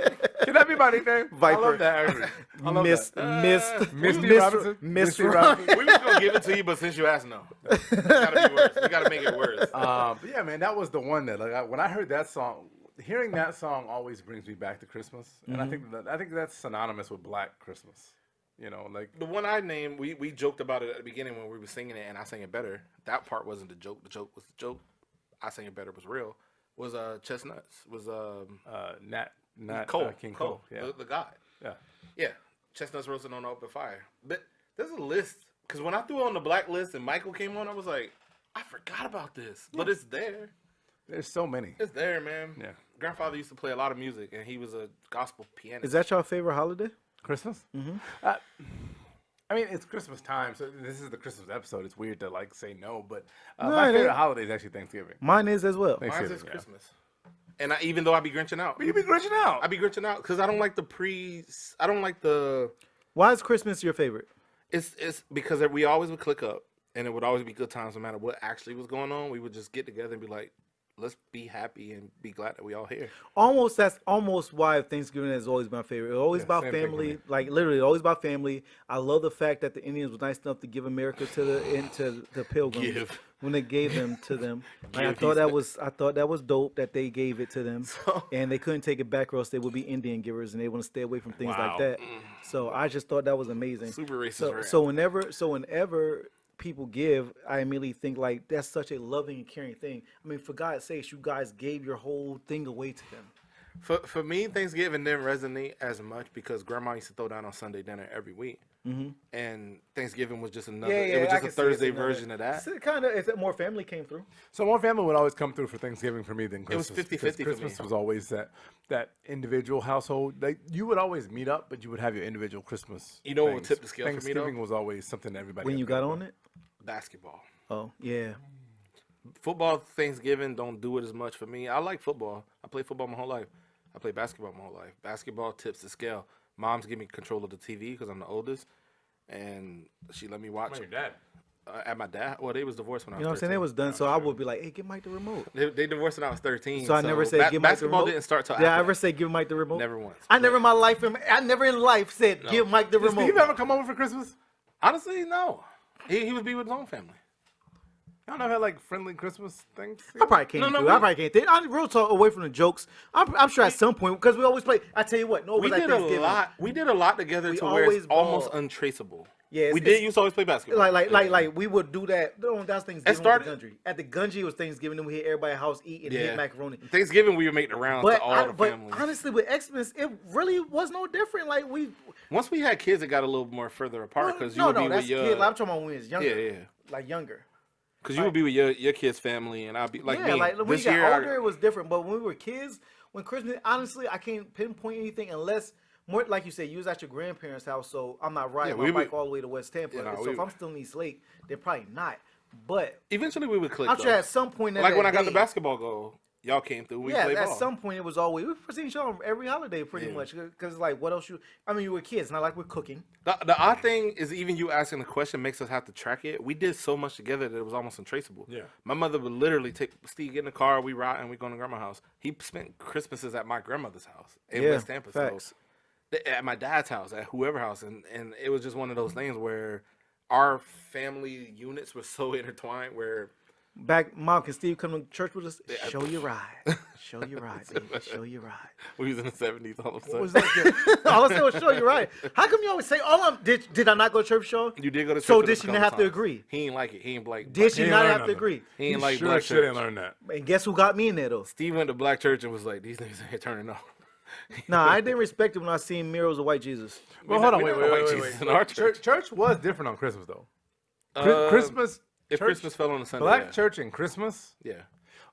S2: Can that be my nickname? I
S3: Viper.
S2: love that. Actually. I love that.
S3: Misty
S2: Robinson.
S3: Misty
S2: Robinson.
S1: We was gonna give it to you, but since you asked, no. It's gotta be worse. We gotta make it worse.
S2: But yeah, man, that was the one that when I heard that song, hearing that song always brings me back to Christmas, and I think that's synonymous with Black Christmas. Like
S1: The one I named, we joked about it at the beginning when we were singing it, and I sang it better. That part wasn't the joke. The joke was the joke. I sang it better was real. Was Chestnuts. Was
S2: Nat
S1: Cole.
S2: King Cole. Yeah,
S1: The guy. Yeah. Chestnuts roasting on open fire. But there's a list. Because when I threw it on the black list and Michael came on, I was like, I forgot about this. But it's there.
S2: There's so many.
S1: It's there, man.
S2: Yeah.
S1: Grandfather used to play a lot of music, and he was a gospel pianist.
S3: Is that your favorite holiday?
S2: Christmas? Mm-hmm. I mean, it's Christmas time, so this is the Christmas episode. It's weird to say no, but my
S3: it
S2: favorite
S3: ain't.
S2: holiday is actually Thanksgiving.
S3: Mine is as well.
S1: Mine is
S2: Thanksgiving, yeah.
S1: Christmas. And even though I be grinching out.
S2: But you be grinching out.
S1: I be grinching out because I don't like I don't like the...
S3: Why is Christmas your favorite?
S1: It's because we always would click up, and it would always be good times no matter what actually was going on. We would just get together and be like, let's be happy and be glad that we all here.
S3: That's almost why Thanksgiving has always been my favorite. It's always about
S2: same thing for
S3: family,
S2: me.
S3: like literally always about family. I love the fact that the Indians was nice enough to give America to the Pilgrims
S1: Give.
S3: when they gave them to them. Like, I
S1: Give,
S3: thought
S1: he
S3: that was dope that they gave it to them, and they couldn't take it back or else they would be Indian givers and they want to stay away from things
S2: Wow.
S3: like that. So I just thought that was amazing.
S1: Super racist.
S3: So,
S1: rant.
S3: so whenever people give, I immediately think like that's such a loving and caring thing. I mean, for God's sakes, you guys gave your whole thing away to them.
S1: For me, Thanksgiving didn't resonate as much because Grandma used to throw down on Sunday dinner every week, and Thanksgiving was just another. It was just a Thursday version of that.
S3: Kind of, if more family came through.
S2: So more family would always come through for Thanksgiving for me than
S1: was
S2: Christmas.
S1: 50-50
S2: because
S1: for me.
S2: Christmas was always that individual household. Like you would always meet up, but you would have your individual Christmas.
S1: You know what
S2: things.
S1: tipped the scale for me, though?
S2: Thanksgiving was always something that everybody.
S3: When
S2: had
S3: you
S2: to go
S3: got
S2: for.
S3: on it?
S1: Basketball.
S3: Oh, yeah.
S1: Football, Thanksgiving don't do it as much for me. I like football. I played football my whole life. I played basketball my whole life. Basketball tips the scale. Mom's give me control of the TV because I'm the oldest, and she let me watch.
S2: Your dad.
S1: At my dad. Well, they was divorced when I was
S3: You know what I'm saying?
S1: 13.
S3: It was done, so I would be like, hey, give Mike the remote.
S1: They divorced when I was 13.
S3: So I never said give Mike the
S1: basketball
S3: remote.
S1: didn't start till
S3: Did I
S1: after
S3: ever
S1: that.
S3: say give Mike the remote?
S1: Never once.
S3: I never in life said give Mike the
S2: Did
S3: remote.
S2: Steve ever come over for Christmas?
S1: Honestly, no. He would be with his own family.
S2: Y'all never had like friendly Christmas things?
S3: I probably came through. I probably came through. I real talk away from the jokes. I'm sure at some point because we always play. I tell you what, no,
S1: We did a lot. We did a lot together
S3: We
S1: to where it's
S3: always
S1: almost
S3: ball.
S1: untraceable.
S3: Yeah,
S1: we did used to always play basketball.
S3: Like we would do that. No, that's Thanksgiving.
S1: started-
S3: At the Gundry. At the Gundry it was Thanksgiving. Then we hit everybody's house eat and hit macaroni.
S1: Thanksgiving we would make the rounds to all the
S3: but
S1: families.
S3: honestly, with Xmas, it really was no different. Like we,
S1: Once we had kids, it got a little more further apart because you
S3: no,
S1: would be
S3: that's
S1: with your.
S3: kid. I'm talking about when we was younger.
S1: Yeah.
S3: Like younger.
S1: Because you would be with your kids' family, and I'll be like
S3: yeah,
S1: me.
S3: like when
S1: This
S3: you got
S1: year,
S3: older, it was different. But when we were kids, when Christmas, honestly, I can't pinpoint anything unless more like you said, you was at your grandparents' house, so I'm not riding my
S1: we
S3: bike
S1: would-
S3: all the way to West Tampa.
S1: no,
S3: so
S1: we
S3: if I'm still in East Lake, then probably not. But
S1: eventually we would click.
S3: I'm sure
S1: though.
S3: at some point,
S1: Like when I got
S3: day,
S1: the basketball goal, y'all came through. We
S3: yeah,
S1: played
S3: at
S1: ball.
S3: some point it was always we seen each other every holiday pretty
S1: Yeah.
S3: much because like what else you? I mean, you were kids, not like we're cooking.
S1: The odd thing is even you asking the question makes us have to track it. We did so much together that it was almost untraceable.
S2: Yeah.
S1: My mother would literally take Steve, get in the car, we ride, and we go to grandma's house. He spent Christmases at my grandmother's house in
S3: Yeah,
S1: West Tampa.
S3: facts.
S1: So at my dad's house, at whoever house, and it was just one of those things where our family units were so intertwined where
S3: Back, Mom, can Steve come to church with us? Show your ride. Show your ride, baby. Show your ride.
S1: we was in the 70s all of a sudden.
S2: What was that?
S3: All I said was show your ride. How come you always say, did I not go to church, Sean?
S1: You did go to church.
S3: So
S1: with
S3: did
S1: us a
S3: she
S1: couple
S3: not have to
S1: times.
S3: agree?
S1: He ain't like it. He ain't like.
S3: Did she
S2: ain't
S3: not
S2: learned
S3: have to
S2: nothing.
S3: agree?
S1: He ain't like
S2: Sure
S1: black
S2: shit ain't
S1: church.
S2: learned that.
S3: And guess who got me in there, though?
S1: Steve went to black church and was like, "These niggas ain't turning off."
S3: Nah, I didn't respect it when I seen murals of white Jesus.
S2: Well,
S1: We
S2: hold on,
S1: not-
S2: wait,
S1: we
S2: wait,
S1: not
S2: wait,
S1: white
S2: wait,
S1: Jesus
S2: wait.
S1: in our church.
S2: Church was different on Christmas though.
S1: Uh,
S2: Christmas,
S1: If
S2: church,
S1: Christmas fell on a Sunday,
S2: black
S1: yeah.
S2: church and Christmas.
S1: Yeah.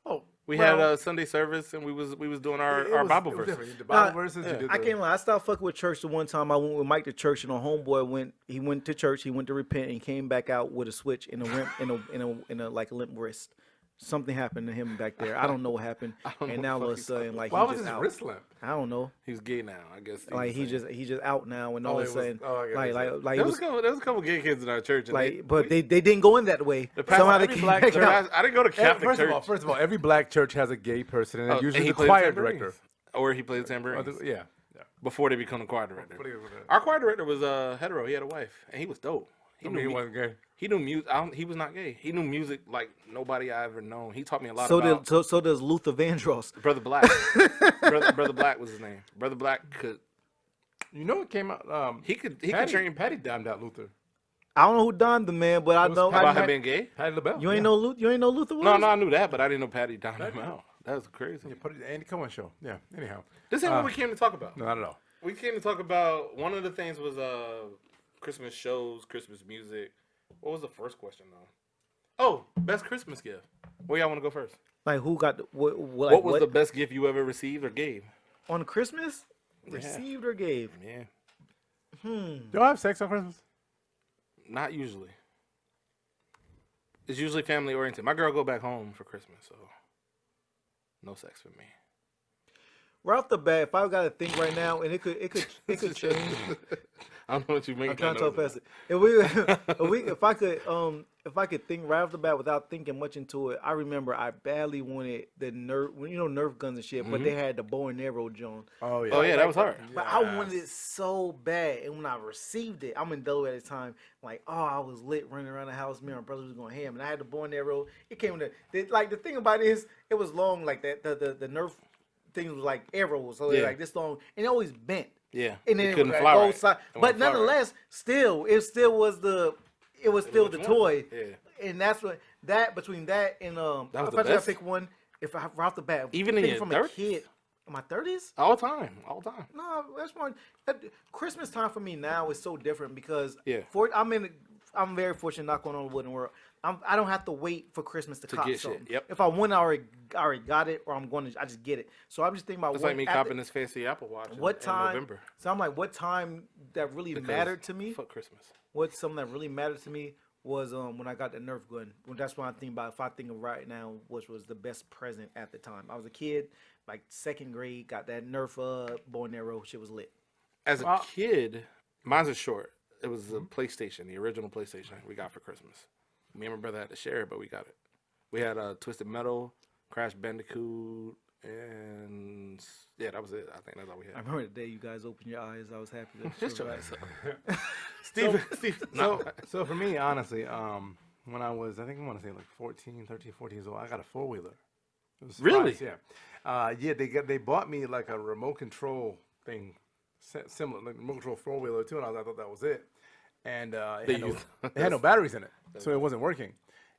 S2: Oh,
S1: We
S2: well,
S1: had a Sunday service and we was doing our
S2: it was-
S1: Bible
S2: it was
S1: verses.
S2: different. You did Bible
S3: Nah,
S2: verses.
S1: yeah.
S2: You did
S3: I
S2: the-
S3: can't lie. I stopped fucking with church the one time I went with Mike to church, and a homeboy went. He went to church. He went to repent, and he came back out with a switch and a limp, in a like a limp wrist. Something happened to him back there. I don't know what happened.
S1: don't know
S3: And
S1: what
S3: now all
S1: the
S3: of a
S1: fuck he's
S3: sudden, like
S2: Why
S3: he
S2: was
S3: just
S2: his
S3: out.
S2: wrist limp?
S3: I don't know.
S1: He's gay now, I guess.
S3: Like he just out now, and all
S2: Oh,
S3: of a
S2: it was-
S3: sudden,
S2: oh, I get what
S3: like
S2: you're
S3: like
S2: saying.
S3: like
S1: There
S3: it
S1: was,
S3: was
S1: there was a couple gay kids in our church. And
S3: like, but they didn't go in that way.
S1: pastor-
S3: Somehow they
S1: every
S3: came
S1: black
S3: back
S1: church-
S3: out.
S1: I didn't go to Catholic church.
S2: First of all, every black church has a gay person, and
S1: Oh,
S2: usually
S1: and he
S2: the
S1: plays
S2: choir
S1: tambourines.
S2: director.
S1: Or he played the tambourines.
S2: Yeah.
S1: Before they become the choir director.
S2: What do you-
S1: Our choir director was hetero. He had a wife, and he was dope.
S2: I mean, he wasn't gay.
S1: He knew music. He was not gay. He knew music like nobody I ever known. He taught me a lot
S3: So
S1: about.
S3: so does Luther Vandross.
S1: Brother Black. Brother Black was his name. Brother Black could.
S2: You know, it came out.
S1: He could
S2: Patty,
S1: train.
S2: Patty dimed out Luther.
S3: I don't know who donned the man, but I
S2: It was
S3: know
S2: Patty
S1: About him
S2: Mac-
S1: being gay?
S2: Patty LaBelle.
S3: you ain't know Luther was.
S1: No, I knew that, but I didn't know Patty downed him out. That was crazy.
S2: Yeah, put it Andy Cohen show. Yeah. Anyhow,
S1: This ain't what we came to talk about.
S2: no, not at all.
S1: We came to talk about one of the things was Christmas shows, Christmas music. What was the first question though? Oh, best Christmas gift. Where y'all want to go first?
S3: Like who got the, what?
S1: What was the best gift you ever received or gave?
S3: on Christmas? Received or gave?
S1: Yeah,
S2: Y'all have sex on Christmas?
S1: not usually. It's usually family oriented. My girl go back home for Christmas, so no sex for me.
S3: Right off the bat, if I got to think right now, and it could change.
S1: I don't know what you make.
S3: I'm trying to talk past it. If I could think right off the bat without thinking much into it, I remember I badly wanted the Nerf guns and shit, but they had the bow and arrow John.
S2: Oh yeah.
S1: Oh yeah, that was hard.
S3: But I wanted it so bad, and when I received it, I'm in Delaware at the time. Like, oh, I was lit running around the house. Me and my brother was going ham, and I had the bow and arrow. It came with the thing about it is it was long like that. The Nerf thing was like arrows, so they're
S1: Yeah.
S3: like this long, and it always bent.
S1: Yeah,
S3: And then
S1: it
S3: it
S1: couldn't
S3: was like
S1: fly
S3: both
S1: right.
S3: sides.
S1: It
S3: But
S1: wouldn't fly right.
S3: nonetheless, it still was the
S1: Which one?
S3: toy.
S1: Yeah.
S3: And that's what between that and
S1: That was
S3: if
S1: the
S3: I try to
S1: best?
S3: pick one, if I right off the bat,
S1: Even in
S3: thinking
S1: your
S3: from a
S1: 30s?
S3: kid, in my 30s.
S1: All time.
S3: No, that's one. Christmas time for me now is so different because
S1: Yeah.
S3: I'm very fortunate, not going on the wooden world. I don't have to wait for Christmas to cop
S1: get shit,
S3: something.
S1: yep.
S3: If I want, I already got it, or I just get it. So I'm just thinking about
S1: That's
S3: what,
S1: like me
S3: after-
S1: copping this fancy Apple Watch.
S3: what
S1: in
S3: time.
S1: November.
S3: So I'm like, what time that really
S1: Because
S3: mattered to me?
S1: Fuck Christmas.
S3: What something that really mattered to me was when I got the Nerf gun. That's what I think about. If I think of right now, which was the best present at the time. I was a kid, like second grade, got that Nerf bow and arrow. Shit was lit.
S1: As a kid, mine's is short. It was the PlayStation, the original PlayStation we got for Christmas. Me and my brother had to share it, but we got it. We had Twisted Metal, Crash Bandicoot, and yeah, that was it. I think that's all we
S3: I
S1: had.
S3: remember the day you guys opened your eyes. I was happy.
S1: Just
S3: to
S1: your ass up. Steve, no.
S2: So for me, honestly, when I was, I think I want to say like 14 years old, I got a 4-wheeler. It was a
S1: Really?
S2: surprise, yeah. Yeah, they bought me like a remote control thing, similar, like remote control 4-wheeler too, and I thought that was it. And it had no batteries in it, so it wasn't working.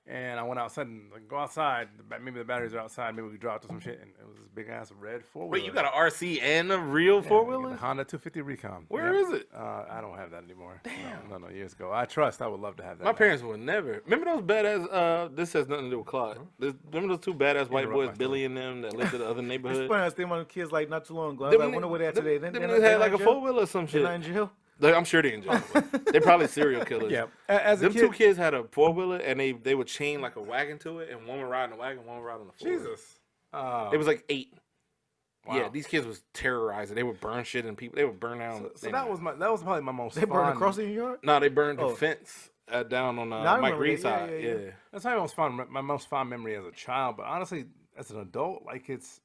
S2: And I went outside and like, go outside. Maybe the batteries are outside. Maybe we dropped to some shit, and it was this big ass red 4-wheeler.
S1: Wait, you got an RC and a real
S2: The
S1: 4-wheeler?
S2: Honda 250 Recon.
S1: Where is it?
S2: I don't have that anymore. Damn. No, years ago. I would love to have that.
S1: My
S2: now.
S1: parents would never. Remember those badass? This has nothing to do with Claude. Remember those two badass white
S2: Interrupt
S1: boys,
S2: my
S1: Billy and them, that lived in the other
S3: It's
S1: neighborhood?
S3: funny. I was thinking about the kids like not too long ago. I was
S1: Them
S3: like,
S1: ni-
S3: wonder where they at today.
S1: them niggas had like a 4-wheeler or some
S3: They're
S1: shit.
S3: not in jail.
S1: I'm sure they in jail. They probably serial killers.
S2: Yeah. As a
S1: Them
S2: kid,
S1: two kids had a 4-wheeler and they would chain like a wagon to it, and one would ride in the wagon, one would ride on the 4-wheeler.
S2: Jesus.
S1: It was like 8.
S2: Wow.
S1: Yeah, these kids was terrorizing. They would burn shit and people. They would burn down.
S2: So that was probably my most.
S3: They burned
S2: fun-
S3: across in your yard.
S1: No, they burned the
S3: Oh.
S1: fence down on
S3: I
S1: Mike
S3: remember
S1: Green's
S3: that.
S1: side.
S3: Yeah.
S1: Yeah.
S2: That's my most fond memory as a child. But honestly, as an adult, like this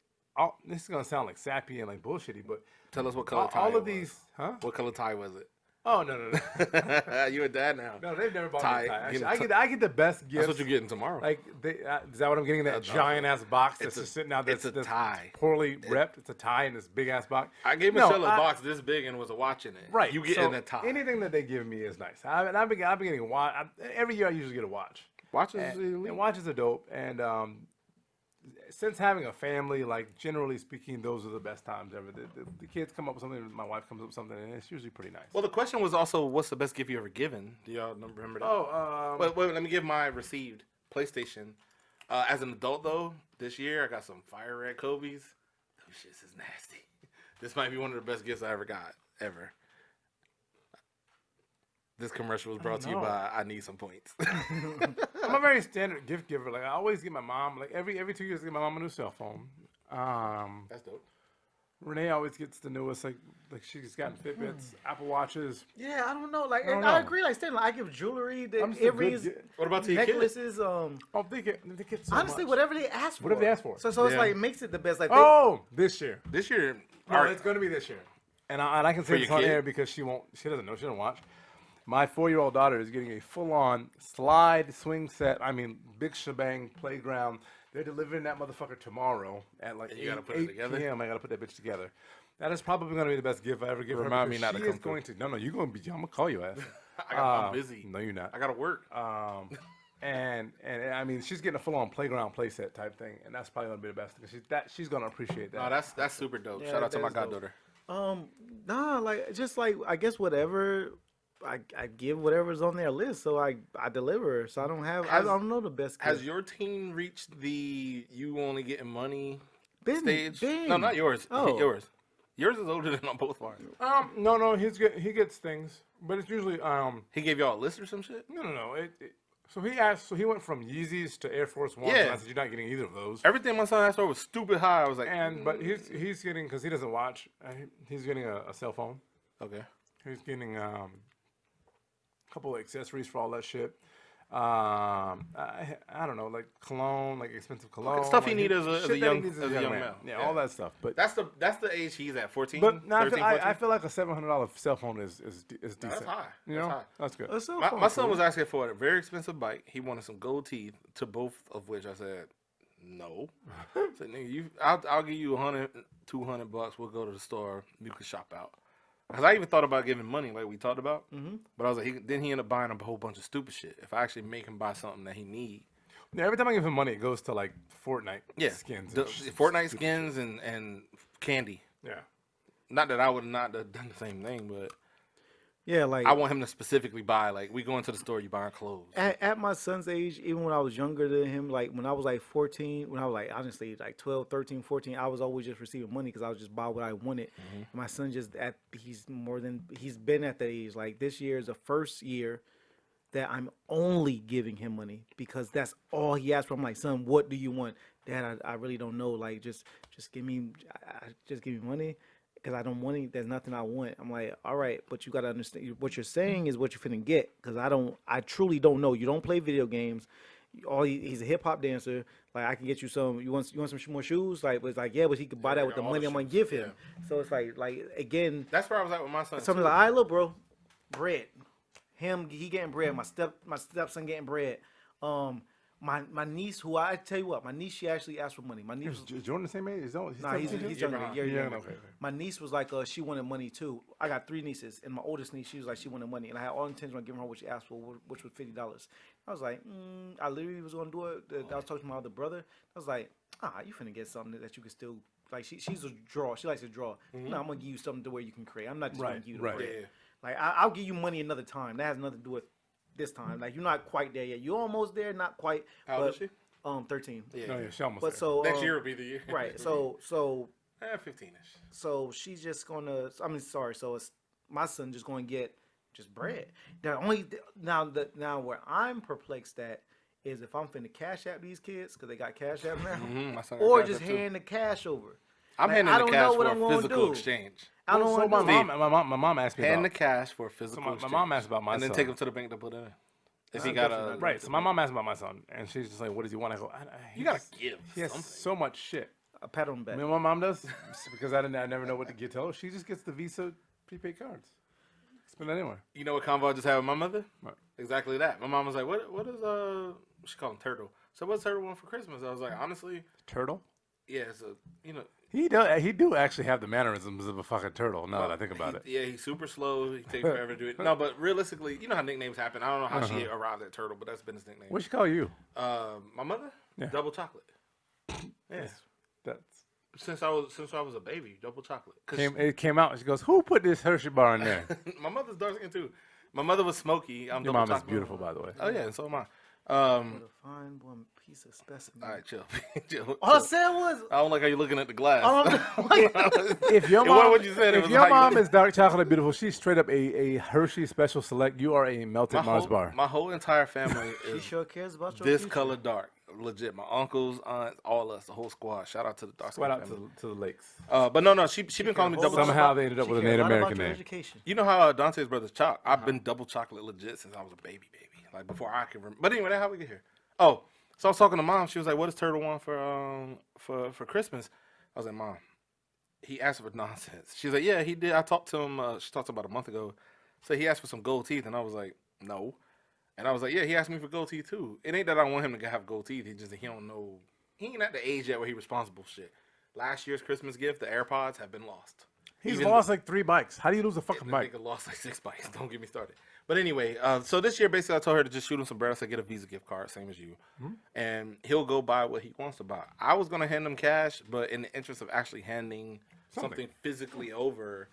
S2: is gonna sound like sappy and like bullshitty, but
S1: Tell us what color tie
S2: all
S1: it
S2: of
S1: was.
S2: these, huh?
S1: What color tie was it?
S2: Oh no.
S1: You a dad now.
S2: No, they've never bought
S1: Tie.
S2: me a tie. Actually,
S1: Get a
S2: I get the best gifts.
S1: That's what you're getting tomorrow.
S2: Like, is that what I'm getting in that giant ass box that's
S1: it's a-
S2: just sitting out there?
S1: it's a tie.
S2: Poorly repped. It's a tie in this big ass box.
S1: I gave Michelle a box this big and was a watch in it.
S2: Right.
S1: You getting a tie.
S2: Anything that they give me is nice. I've been getting a watch. Every year I usually get a watch.
S1: Watches.
S2: And watches are dope. And since having a family, like generally speaking, those are the best times ever. The kids come up with something, my wife comes up with something, and it's usually pretty nice.
S1: Well, the question was also, what's the best gift you ever given? Do y'all remember that?
S2: Oh,
S1: Wait, let me give my received PlayStation. As an adult, though, this year I got some fire red Kobe's. Those shits is nasty. This might be one of the best gifts I ever got, ever. This commercial was brought to you by I Need Some Points.
S2: I'm a very standard gift giver. Like I always get my mom, like every 2 years, I get my mom a new cell phone.
S1: That's dope.
S2: Renee always gets the newest, like she's gotten Fitbits, Apple Watches.
S3: Yeah, I don't know. Like,
S2: I don't
S3: I
S2: know.
S3: agree. Like, Stanley, I give jewelry,
S2: I'm just a good
S3: earrings,
S2: gi-
S1: What about to your kid?
S3: necklaces.
S2: Oh, they get so
S3: Honestly,
S2: much.
S3: whatever they ask for.
S2: Whatever they ask for.
S3: So it's
S1: Yeah.
S3: like makes it the best. Like,
S2: Oh, this year.
S1: This year,
S2: No,
S1: all right,
S2: it's going to be this year. And I can say
S1: your
S2: this on
S1: kid?
S2: air because she doesn't know, she doesn't watch. My 4-year-old daughter is getting a full-on slide swing set. I mean, big shebang playground. They're delivering that motherfucker tomorrow at like
S1: And you gotta
S2: 8,
S1: put it
S2: 8
S1: together?
S2: p.m. I got to put that bitch together. That is probably going to be the best gift I ever give her.
S1: Remind me
S2: because
S1: not to
S2: she
S1: come
S2: is going
S1: through.
S2: to. No, you're going to be. I'm going to call you ass.
S1: I'm busy.
S2: No, you're not.
S1: I gotta work.
S2: And I mean, she's getting a full-on playground playset type thing, and that's probably going to be the best because she's going to appreciate that.
S1: No, that's super dope.
S3: Yeah,
S1: Shout out to
S3: that
S1: my
S3: is dope.
S1: goddaughter.
S3: nah, like just like I guess whatever. I give whatever's on their list, so I deliver. So I don't have. I don't know the best.
S1: Has
S3: gift.
S1: your teen reached the you only getting money
S3: Ben,
S1: stage?
S3: Ben.
S1: No, not yours.
S3: Oh.
S1: Yours. Yours is older than on both ours.
S2: No, he gets things, but it's usually
S1: He gave y'all a list or some shit?
S2: No. So he went from Yeezys to Air Force Ones.
S1: Yeah.
S2: And I said, you're not getting either of those.
S1: Everything my son asked for was stupid high. I was like,
S2: But he's getting, because he doesn't watch. He's getting a cell phone.
S1: okay.
S2: He's getting a couple of accessories for all that shit. I don't know, like cologne, like expensive cologne,
S1: Stuff he
S2: like
S1: need as a
S2: shit that he
S1: young
S2: needs
S1: man.
S2: Yeah,
S1: Yeah.
S2: all that stuff. But
S1: That's the age he's at. 14.
S2: but no,
S1: 13,
S2: I
S1: 14?
S2: feel like a $700 cell phone is decent.
S1: That's high.
S2: You
S1: That's
S2: know,
S1: high.
S2: that's good.
S3: That's so
S1: My son
S3: cool.
S1: was asking for a very expensive bike. He wanted some gold teeth, to both of which I said, no. I said, nigga, I'll give you $100, $200. We'll go to the store. You can shop out. Because I even thought about giving money, like we talked about. Mm-hmm. But I was like, then he ended up buying a whole bunch of stupid shit. If I actually make him buy something that he need.
S2: Yeah, every time I give him money, it goes to like Fortnite skins.
S1: The
S2: and
S1: Fortnite skins and candy.
S2: Yeah.
S1: Not that I would not have done the same thing, but
S3: Yeah, like
S1: I want him to specifically buy, like, we go into the store, you buying clothes.
S3: at my son's age, even when I was younger than him, like when I was like 14, when I was like honestly like 12, 13, 14, I was always just receiving money because I was just buy what I wanted. And my son just he's been at that age. Like this year is the first year that I'm only giving him money because that's all he asked for. I'm like, son, what do you want? Dad, I really don't know. Like just give me money. Because I don't want any, there's nothing I want. I'm like, all right, but you gotta understand what you're saying is what you're finna get. Because I truly don't know. You don't play video games. He's a hip hop dancer. Like I can get you some. You want some more shoes? Like, but it's like yeah, but he could buy that with the
S1: all
S3: money
S1: the
S3: I'm gonna
S1: shoes,
S3: give him. So it's like again,
S1: That's where I was at with my son.
S3: something's
S1: too.
S3: like, all right, look, bro, bread. He getting bread. My stepson getting bread. My niece, who I tell you what, my niece, she actually asked for money. My niece,
S2: Is Jordan the same age? He's
S3: nah,
S2: 17?
S3: he's younger,
S1: behind.
S3: yeah,
S2: Yeah,
S3: younger.
S2: okay.
S3: My niece was like, she wanted money too. I got 3 nieces, and my oldest niece, she was like, she wanted money, and I had all intention on giving her what she asked for, which was $50. I was like, I literally was gonna do it. I was talking to my other brother. I was like, you finna get something that you can still like. She's a draw. She likes to draw. No, I'm gonna give you something to where you can create. I'm not just gonna
S2: Right,
S3: give you the
S2: right.
S3: bread.
S1: Yeah.
S3: Like I'll give you money another time. That has nothing to do with this time. Like you're not quite there yet. You're almost there, not quite.
S1: How old is she?
S3: 13.
S1: Yeah.
S2: No, yeah, she almost
S3: But
S2: there.
S3: so
S1: Next year will be the year.
S3: right. So
S1: 15ish.
S3: so she's just gonna. I mean, sorry. So it's my son just gonna get just bread. The only now where I'm perplexed at is if I'm finna cash app these kids because they got cash app now,
S1: My son got
S3: or
S1: Cash
S3: just
S1: App, too.
S3: hand the cash over.
S1: I'm
S3: Like,
S1: handing
S3: I
S1: the
S3: don't
S1: cash
S3: know
S1: for
S3: what
S1: a
S3: I'm gonna
S1: physical
S3: do.
S1: exchange.
S3: I don't
S2: So
S3: want to.
S2: my mom asked me
S1: Hand the
S2: about.
S1: cash for a physical
S2: my
S1: exchange.
S2: mom asked about my
S1: and then
S2: son.
S1: take him to the bank to put it in. If he
S3: I'm
S1: got
S3: definitely
S1: a
S3: not
S2: Right. So my mom asked about my son, and she's just like, "What does he want?" I go,
S1: you gotta give
S2: He has
S1: something.
S2: so much shit.
S3: A pat on the
S2: I
S3: back.
S2: mean, my mom does because I never know what to get to her. She just gets the Visa prepaid cards. Spend it anywhere.
S1: You know what convo I just had with my mother?
S2: What?
S1: Exactly that. My mom was like, "What is she called him Turtle? So what's Turtle want for Christmas?" I was like, honestly,
S2: Turtle.
S1: yeah, it's a you know.
S2: He do actually have the mannerisms of a fucking turtle. Now that I think about it.
S1: Yeah, he's super slow. He takes forever to do it. No, but realistically, you know how nicknames happen. I don't know how she arrived at Turtle, but that's been his nickname.
S2: What she call you?
S1: My mother,
S2: Yeah.
S1: Double Chocolate. Yeah,
S2: That's
S1: since I was a baby, Double Chocolate. 'Cause
S2: it came out. She goes, "Who put this Hershey bar in there?"
S1: my mother's dark skin too. My mother was smoky. I'm
S2: Your
S1: Double
S2: mom is
S1: Chocolate.
S2: beautiful, by the way.
S1: Oh yeah, and so am I.
S3: With a fine one piece of specimen.
S1: All right, chill. chill.
S3: All I said was,
S1: I don't like how you're looking at the glass.
S2: If your
S1: It wasn't
S2: mom,
S1: what you said, it
S2: if
S1: was
S2: your
S1: how you
S2: mom
S1: look.
S2: is dark chocolate beautiful, she's straight up a Hershey special select. You are a melted Mars bar.
S1: my whole entire family
S3: she
S1: is
S3: sure cares about your
S1: this
S3: future.
S1: color dark. Legit, my uncles, aunts, all us, the whole squad. Shout out to the dark skin
S2: Shout out
S1: family.
S2: to the lakes.
S1: But no, she been calling me
S3: Hold
S1: double.
S3: on.
S2: Somehow they ended up
S3: She
S2: with a
S3: care
S2: Native
S3: lot about
S2: American
S3: your
S2: name.
S3: education.
S1: You know how Dante's brother's Chalk? I've been double chocolate legit since I was a baby, like before I can remember. But anyway, that's how we get here. Oh, so I was talking to mom. She was like, "What does Turtle want for Christmas?" I was like, "Mom, he asked for nonsense." She's like, "Yeah, he did. I talked to him. She talked to him about a month ago. So he asked for some gold teeth, and I was like, no. And I was like, yeah, he asked me for gold teeth too. It ain't that I want him to have gold teeth. It's just that he don't know. He ain't at the age yet where he responsible for shit. Last year's Christmas gift, the AirPods, have been lost.
S2: He's
S1: Even
S2: lost like 3 bikes. How do you lose a fucking
S1: the
S2: bike?
S1: nigga lost like 6 bikes. Don't get me started. But anyway, so this year, basically, I told her to just shoot him some bread. I said, get a Visa gift card, same as you. And he'll go buy what he wants to buy. I was going to hand him cash, but in the interest of actually handing something physically over,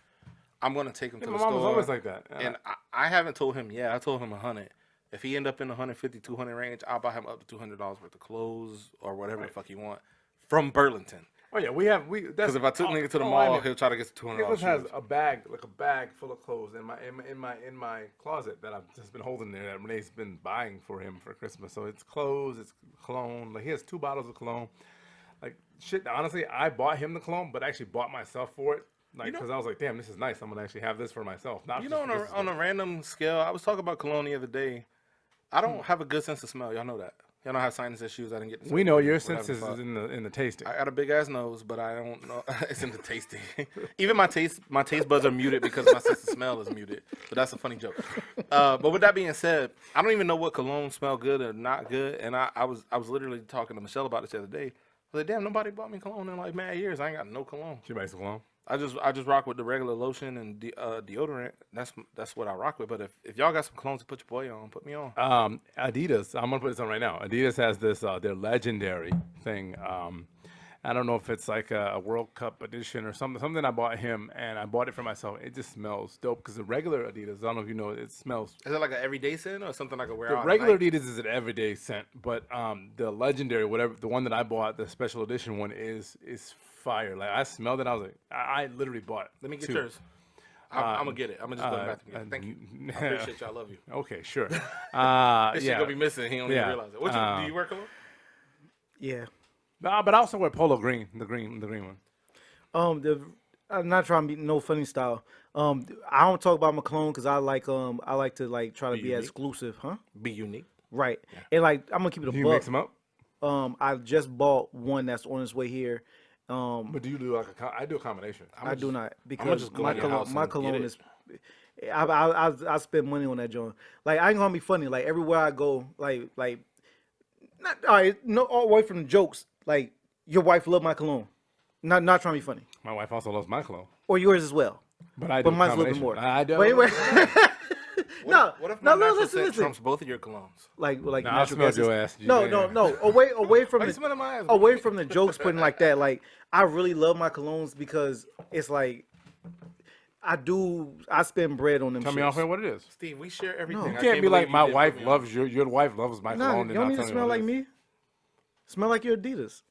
S1: I'm going to take him to
S2: Yeah,
S1: the
S2: my mom
S1: store.
S2: was always like that.
S1: And I haven't told him yet. I told him 100. If he end up in the 150, 200 range, I'll buy him up to $200 worth of clothes or whatever the fuck he want from Burlington.
S2: Oh yeah, we have that's
S1: Because if I took nigga to the
S2: I
S1: mall,
S2: know.
S1: he'll try to get $200.
S2: Nicholas has
S1: shoes.
S2: a bag full of clothes in my closet that I've just been holding there that Renee's been buying for him for Christmas. So it's clothes, it's cologne. Like he has 2 bottles of cologne. Like shit. Honestly, I bought him the cologne, but actually bought myself for it. Like because I was like, damn, this is nice. I'm gonna actually have this for myself. Not
S1: You
S2: just
S1: know,
S2: for Christmas
S1: on a random scale, I was talking about cologne the other day. I don't have a good sense of smell. Y'all know that. Y'all don't have sinus issues. I didn't get.
S2: We know your
S1: whatever
S2: senses
S1: fuck.
S2: is in the tasting.
S1: I got a big ass nose, but I don't know. It's in the tasting. Even my taste buds are muted because my sense of smell is muted. But that's a funny joke. But with that being said, I don't even know what cologne smell good or not good. And I was literally talking to Michelle about this the other day. I was like, damn, nobody bought me cologne in like mad years. I ain't got no cologne.
S2: She buys the cologne.
S1: I just rock with the regular lotion and deodorant. That's what I rock with. But if y'all got some colognes to put your boy on, put me on.
S2: Adidas. I'm gonna put this on right now. Adidas has this their legendary thing. I don't know if it's like a World Cup edition or something I bought him, and I bought it for myself. It just smells dope because the regular Adidas, I don't know if you know, it smells.
S1: Is it like an everyday scent or something I can wear
S2: The
S1: out at
S2: regular
S1: night?
S2: Adidas is an everyday scent, but the legendary, whatever, the one that I bought, the special edition one is fire. Like I smelled it, I was like, I literally bought.
S1: Let me get
S2: 2.
S1: yours. I'm gonna get it. I'm gonna just go to the bathroom. Thank you. I appreciate you. I love you.
S2: Okay, sure.
S1: This
S2: yeah.
S1: shit gonna be missing. He don't even realize it. Do you wear cologne?
S3: Yeah.
S2: But I also wear polo green, the green one.
S3: I'm not trying to be no funny style. I don't talk about my cologne because I like to like try to be
S1: unique.
S3: exclusive, huh?
S1: Be unique.
S3: Right. And like I'm gonna keep it a
S2: Do you
S3: buck.
S2: mix them up?
S3: I just bought one that's on its way here.
S2: But do you do like I do a combination.
S3: I do not because
S1: just go
S3: my
S1: in your house
S3: my
S1: and get
S3: cologne
S1: it.
S3: is. I spend money on that joint. Like I ain't gonna be funny. Like everywhere I go, like Not, all right, no, all away from the jokes. Like your wife love my cologne. Not trying to be funny,
S2: My wife also loves my cologne,
S3: or yours as well.
S2: but I do
S3: But mine's a little bit
S2: combination.
S3: more.
S2: I do.
S3: But anyway,
S1: What if my
S3: no,
S1: natural
S3: listen,
S1: scent
S3: listen.
S1: trumps both of your colognes?
S3: Like
S2: Nah, I
S3: natural
S2: smelled
S3: gases.
S2: your ass.
S3: No. Away from
S1: Why you
S3: the
S1: smelling my ass?
S3: away from the jokes putting like that. Like I really love my colognes because it's like I spend bread on them.
S2: Tell me
S3: shits.
S2: off here what it is.
S1: Steve, we share everything.
S3: No.
S1: I
S2: You can't be like
S1: believe
S2: my
S1: you didn't
S2: wife
S1: put me on.
S2: loves your wife loves my
S3: Nah,
S2: cologne.
S3: you don't need to
S2: tell me
S3: smell
S2: what
S3: like
S2: it is.
S3: me. Smell like your Adidas.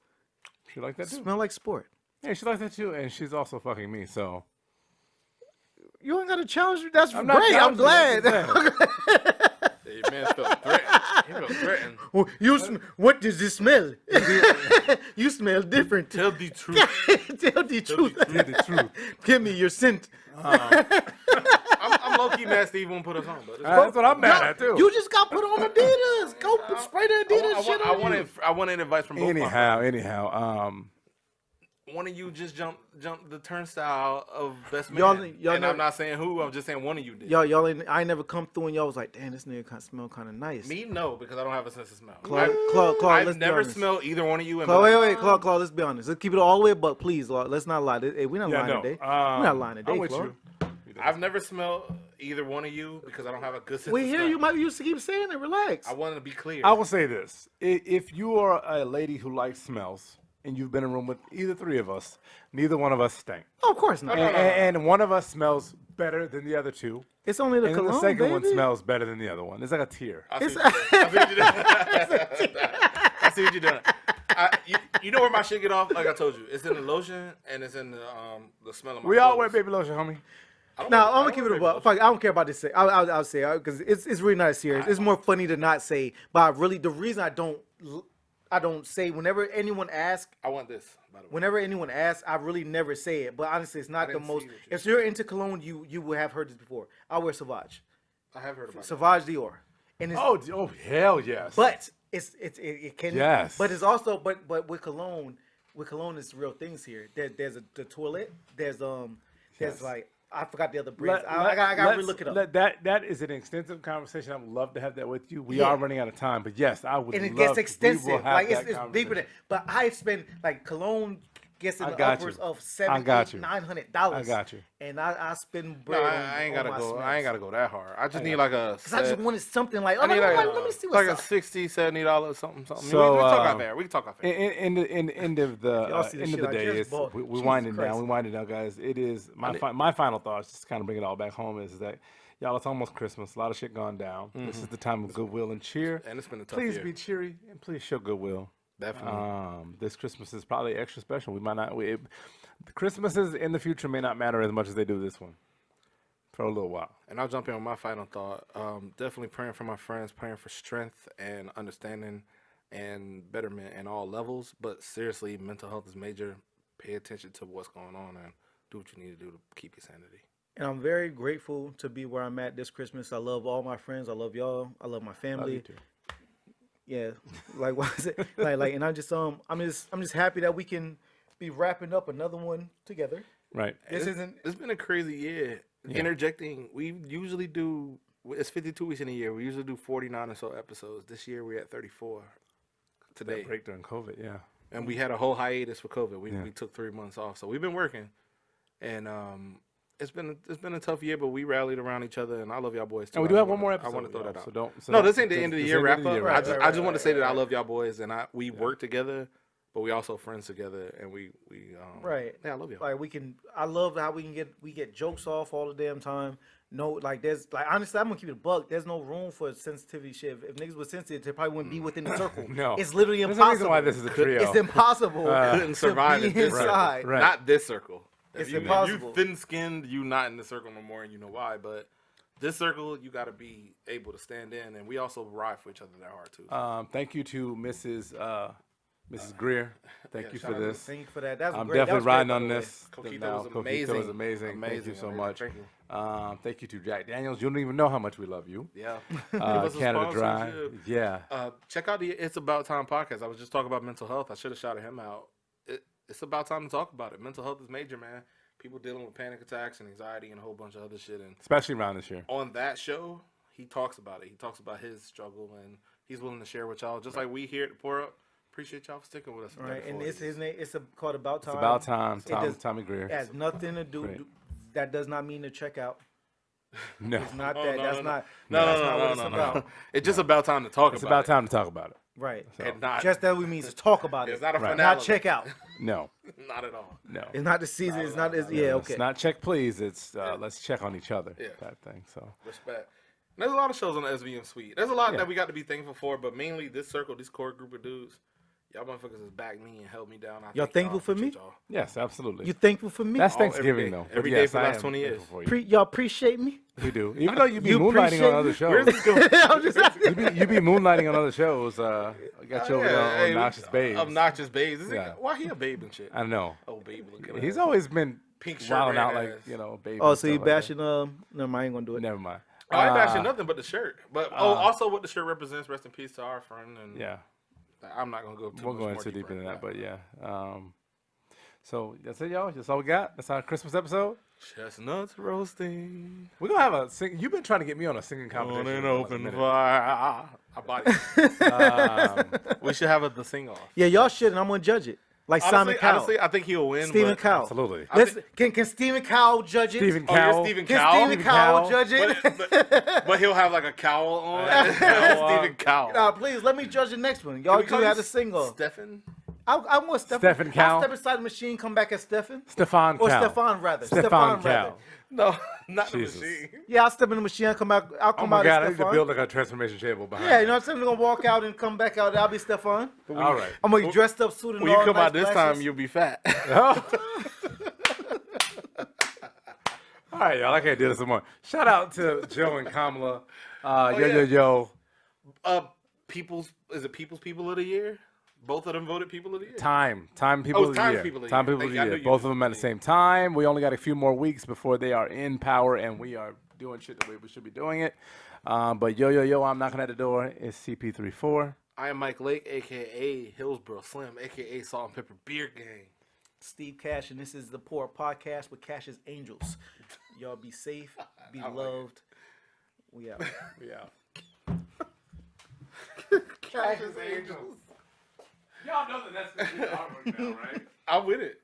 S2: She like that too.
S3: Smell like sport.
S2: Yeah, she likes that too, and she's also fucking me. So
S3: You ain't got to challenge me. That's
S2: I'm not
S3: great. I'm
S2: challenging,
S3: glad.
S2: I'm just saying.
S1: Yeah, your man felt threatened. He felt threatened.
S3: Well, what does this smell? You smell different.
S1: Tell the truth.
S3: Tell the truth.
S2: Tell the truth.
S3: Give me your scent.
S1: I'm low key mad Steve won't put us on, but it's
S2: That's what I'm mad at too.
S3: You just got put on Adidas. Go spray the Adidas shit on you.
S1: I wanted advice from both.
S2: Anyhow,
S1: One of you just jumped the turnstile of best man.
S3: Y'all
S1: and
S3: never-
S1: I'm not saying who. I'm just saying one of you did.
S3: Y'all ain't, I ain't never come through and y'all was like, damn, this nigga kind of smell kind of nice.
S1: Me no, because I don't have a sense of smell.
S3: Claude, let's
S1: I've
S3: be
S1: never
S3: honest.
S1: smelled either one of you. And
S3: Claude, wait, Claude, let's be honest. Let's keep it all the way, but please, Claude, let's not lie. Hey, we're not
S2: yeah,
S3: lying
S2: no.
S3: today. We're not lying today,
S2: I'm with
S3: Claude.
S2: you.
S1: I've never smelled either one of you because I don't have a good sense
S3: We
S1: of
S3: hear
S1: smell.
S3: you. Might used to keep saying it. Relax.
S1: I wanted to be clear.
S2: I will say this: if you are a lady who likes smells, and you've been in a room with either three of us, neither one of us stink,
S3: Oh, of course not.
S2: and one of us smells better than the other two,
S3: It's only the
S2: and then
S3: cologne,
S2: the second
S3: baby.
S2: one smells better than the other one. It's like a tier.
S1: I see what you're doing. I see what you're doing. You know where my shit get off? Like I told you, it's in the lotion and it's in the smell of my
S2: We all wear
S1: clothes.
S2: baby lotion, homie.
S3: Now
S1: I
S3: I'm gonna
S1: don't
S3: keep it
S1: wear
S3: a buck.
S1: baby
S3: Fuck, I don't care about this. I'll say because it's really not serious. It's more funny to not say. But I really the reason I don't say whenever anyone asks.
S1: I want this, by the way.
S3: Whenever anyone asks, I really never say it. But honestly, it's not the
S1: didn't see
S3: most.
S1: what you
S3: If you're into cologne, you will have heard this before. I wear Sauvage,
S1: I have heard about it.
S3: Sauvage Dior, and it's
S2: Oh, hell yes.
S3: but it can.
S2: Yes.
S3: But it's also but with cologne it's real things here. There's the toilet. There's
S2: Yes.
S3: like I forgot the other brands. I gotta relook it up.
S2: That is an extensive conversation. I would love to have that with you. We are running out of time, but yes, I would.
S3: And it
S2: love,
S3: gets
S2: we will
S3: extensive.
S2: have
S3: Like
S2: that
S3: it's deeper than. But I spend like cologne gets in
S2: I
S3: the
S2: got
S3: upwards
S2: you.
S3: of
S2: I got you.
S3: $700-$900.
S2: I got you.
S3: And I spend
S1: No,
S3: bread.
S1: I ain't gotta go. I ain't gotta go that hard. I just need like a.
S3: Because I just wanted something like. Oh,
S1: I need like,
S3: let me see what's
S1: like
S3: up.
S1: a $60, $70 something.
S2: So,
S1: we can talk out there. We can talk out there.
S2: In the end of the
S3: Y'all see the
S2: end of
S3: shit
S2: the
S3: I
S2: day,
S3: just
S2: it's,
S3: bought.
S2: we
S3: Jesus
S2: winding
S3: Christ.
S2: down. We winding down, guys. It is my final thoughts. Just kind of bring it all back home. Is that y'all? It's almost Christmas. A lot of shit gone down. This is the time of goodwill and cheer.
S1: And it's been a tough
S2: Please
S1: year.
S2: be cheery and please show goodwill.
S1: Definitely.
S2: This Christmas is probably extra special. We might not. The Christmases in the future may not matter as much as they do this one for a little while.
S1: And I'll jump in with my final thought. Definitely praying for my friends, praying for strength and understanding and betterment in all levels. But seriously, mental health is major. Pay attention to what's going on and do what you need to do to keep your sanity.
S3: And I'm very grateful to be where I'm at this Christmas. I love all my friends. I love y'all. I love my family.
S2: too.
S3: Yeah, like what is it? Like, and I'm just happy that we can be wrapping up another one together.
S2: Right.
S3: This isn't.
S1: It's been a crazy year. Interjecting, we usually do. It's 52 weeks in a year. We usually do 49 or so episodes. This year we're at 34. Today,
S2: Break during COVID. Yeah.
S1: and we had a whole hiatus for COVID. We took 3 months off, so we've been working, and it's been a tough year, but we rallied around each other, and I love y'all boys too.
S2: And we do
S1: I
S2: have
S1: wanna-
S2: one more episode.
S1: I want to throw that
S2: y'all,
S1: out.
S2: So don't. So
S1: No,
S2: don't-
S1: this ain't the end of the year wrap up.
S3: Right,
S1: I just want to say that I love y'all boys, and we work together, but we also friends together, and we
S3: Right.
S1: Yeah, I love y'all.
S3: Like we can. I love how we get jokes off all the damn time. No, like there's like honestly, I'm gonna keep it a buck. There's no room for sensitivity shit. If niggas was sensitive, they probably wouldn't be within the circle.
S2: No.
S3: It's literally
S2: There's
S3: impossible.
S2: a reason why this is a trio.
S3: It's impossible.
S1: Couldn't survive
S3: to
S1: in
S3: be
S1: this
S3: inside.
S1: circle.
S2: Right.
S1: Not this circle.
S3: It's
S1: If
S3: impossible.
S1: You thin skinned, you not in the circle no more, and you know why. But this circle, you got to be able to stand in, and we also ride for each other that hard too.
S2: Thank you to Mrs. Greer. Thank you
S1: shout
S2: for
S1: out to-
S2: this.
S3: Thank you for that. That's
S2: I'm
S3: great. That
S2: definitely
S3: was great,
S2: riding
S3: by
S2: on
S3: the way.
S2: this.
S1: Coquito
S2: Now,
S1: was
S2: Coquito
S1: amazing.
S2: was amazing. Thank you so
S1: man.
S2: much.
S1: Thank you.
S2: Thank you to Jack Daniels. You don't even know how much we love you.
S1: Yeah. Give us a
S2: Canada Dry.
S1: sponsorship.
S2: Yeah.
S1: Check out the It's About Time podcast. I was just talking about mental health. I should have shouted him out. It's about time to talk about it. Mental health is major, man. People dealing with panic attacks and anxiety and a whole bunch of other shit. And
S2: Especially around this year.
S1: on that show, he talks about it. He talks about his struggle and he's willing to share with y'all. Just like we here at the Pour Up. Appreciate y'all for sticking with us.
S3: Right, and it's his name. It's called About Time.
S2: It's About Time.
S3: It
S2: Tommy Greer.
S3: It has nothing to do.
S2: Great.
S3: That does not mean to check out.
S2: No,
S3: It's not
S1: Oh,
S3: that.
S1: no,
S3: That's
S1: no,
S3: not.
S1: No,
S3: that's
S1: no,
S3: not
S1: no,
S3: what
S1: no,
S3: it's
S1: no,
S3: about.
S1: no. It's just about time to talk
S2: it's
S1: about
S2: about time to talk about it.
S3: Right.
S1: And not
S3: Just that we mean to talk about
S1: it's
S3: it.
S1: not a
S2: Right.
S1: finale.
S3: Not check out.
S2: No,
S1: Not at all.
S2: no.
S3: It's not the season. It's not. It's, yeah. Okay.
S2: It's not check, please. It's let's check on each other.
S1: Yeah.
S2: That thing. So
S1: Respect. There's a lot of shows on the SVM suite. There's a lot
S2: Yeah.
S1: that we got to be thankful for, but mainly this circle, this core group of dudes, y'all motherfuckers has backed me and held me down.
S3: Y'all thankful for me?
S1: Y'all.
S2: yes, absolutely.
S3: You thankful for me?
S2: That's
S1: every
S2: Thanksgiving
S1: day.
S2: though.
S1: Every
S2: But
S1: day
S2: yes,
S1: for the
S2: I
S1: last
S2: am
S1: 20 years.
S2: thankful for you.
S3: Y'all appreciate me?
S2: We do. Even though you be
S3: You
S2: moonlighting
S3: appreciate
S2: on other
S3: me?
S2: shows.
S1: Where's this going?
S3: I'm just
S2: you be moonlighting on other shows. I got you over there on Obnoxious Babes.
S1: Obnoxious Babes.
S2: Yeah.
S1: Why he a babe and shit?
S2: I know.
S1: Oh, babe looking
S2: He's
S1: ass.
S2: always been
S1: Pink shirt,
S2: wilding
S1: red
S2: out like,
S1: ass.
S2: baby.
S3: Oh,
S2: and
S3: so you
S2: stuff like that.
S3: bashing? No, I ain't gonna do it.
S2: Never mind.
S1: Oh, I ain't bashing nothing but the shirt. But also what the shirt represents. Rest in peace to our friend. And
S2: Yeah.
S1: I'm not gonna go too
S2: We'll
S1: much
S2: go
S1: more
S2: into
S1: deeper
S2: deeper than that,
S1: into
S2: but yeah. So that's it, y'all. That's all we got. That's our Christmas episode.
S1: Chestnuts roasting
S2: We're gonna have a sing. You've been trying to get me on a singing
S1: on
S2: competition.
S1: an
S2: for like a
S1: open
S2: minute.
S1: fire. I bought it. We should have the sing off.
S3: Yeah, y'all should, and I'm gonna judge it. Like Simon Cowell,
S1: Honestly, I think he'll win.
S3: Stephen
S1: but,
S3: Cowell.
S2: Absolutely.
S1: I
S3: Let's, can Stephen Cowell judge it?
S2: Stephen
S1: Oh, you're
S2: Cowell.
S1: Stephen
S3: Can
S1: Cowell?
S3: Stephen Cowell judge it?
S1: But he'll have like a cowl on. Stephen Cowell.
S3: Nah, please let me judge the next one. Y'all
S1: Can we
S3: do
S1: call
S3: have
S1: you
S3: to sing off.
S1: Stefan?
S3: I want Stefan.
S2: Stephen Cowell?
S3: I'll step inside the machine, come back as Stefan.
S2: Stefan
S3: Or
S2: Cowell.
S3: Stefan, rather.
S2: Stefan
S3: Stefan, rather.
S2: Cowell.
S1: No, not
S2: Jesus.
S1: the machine.
S3: Yeah, I'll step in the machine, I'll come out. I'll
S2: Oh
S3: come
S2: my
S3: out
S2: God! I
S3: as
S2: need to
S3: Stefan.
S2: build like a transformation table behind.
S3: Yeah, you know what I'm saying? We're gonna walk out and come back out. I'll be Stefan.
S2: All right.
S3: I'm gonna be dressed up, suit and
S1: When you
S3: all.
S1: come
S3: nice
S1: out this
S3: glasses.
S1: time, you'll be fat.
S2: All right, y'all. I can't do this anymore. Shout out to Joe and Kamala.
S1: yeah.
S2: Yo.
S1: People's People of the Year? Both of them voted People of the Year.
S2: Time people of the
S1: Time
S2: year.
S1: People of the
S2: Time
S1: Year.
S2: people of the
S1: I knew
S2: year.
S1: you
S2: Both
S1: was
S2: of them at the same time. We only got a few more weeks before they are in power, and we are doing shit the way we should be doing it. But yo, I'm knocking at the door. It's CP34.
S1: I am Mike Lake, a.k.a. Hillsborough Slim, a.k.a. Salt and Pepper Beer Gang.
S3: Steve Cash, and this is the Poor Podcast with Cash's Angels. Y'all be safe, be loved. We out.
S2: Yeah.
S1: Cash's Angels.
S2: Y'all know that that's the artwork now, right?
S1: I'm with it.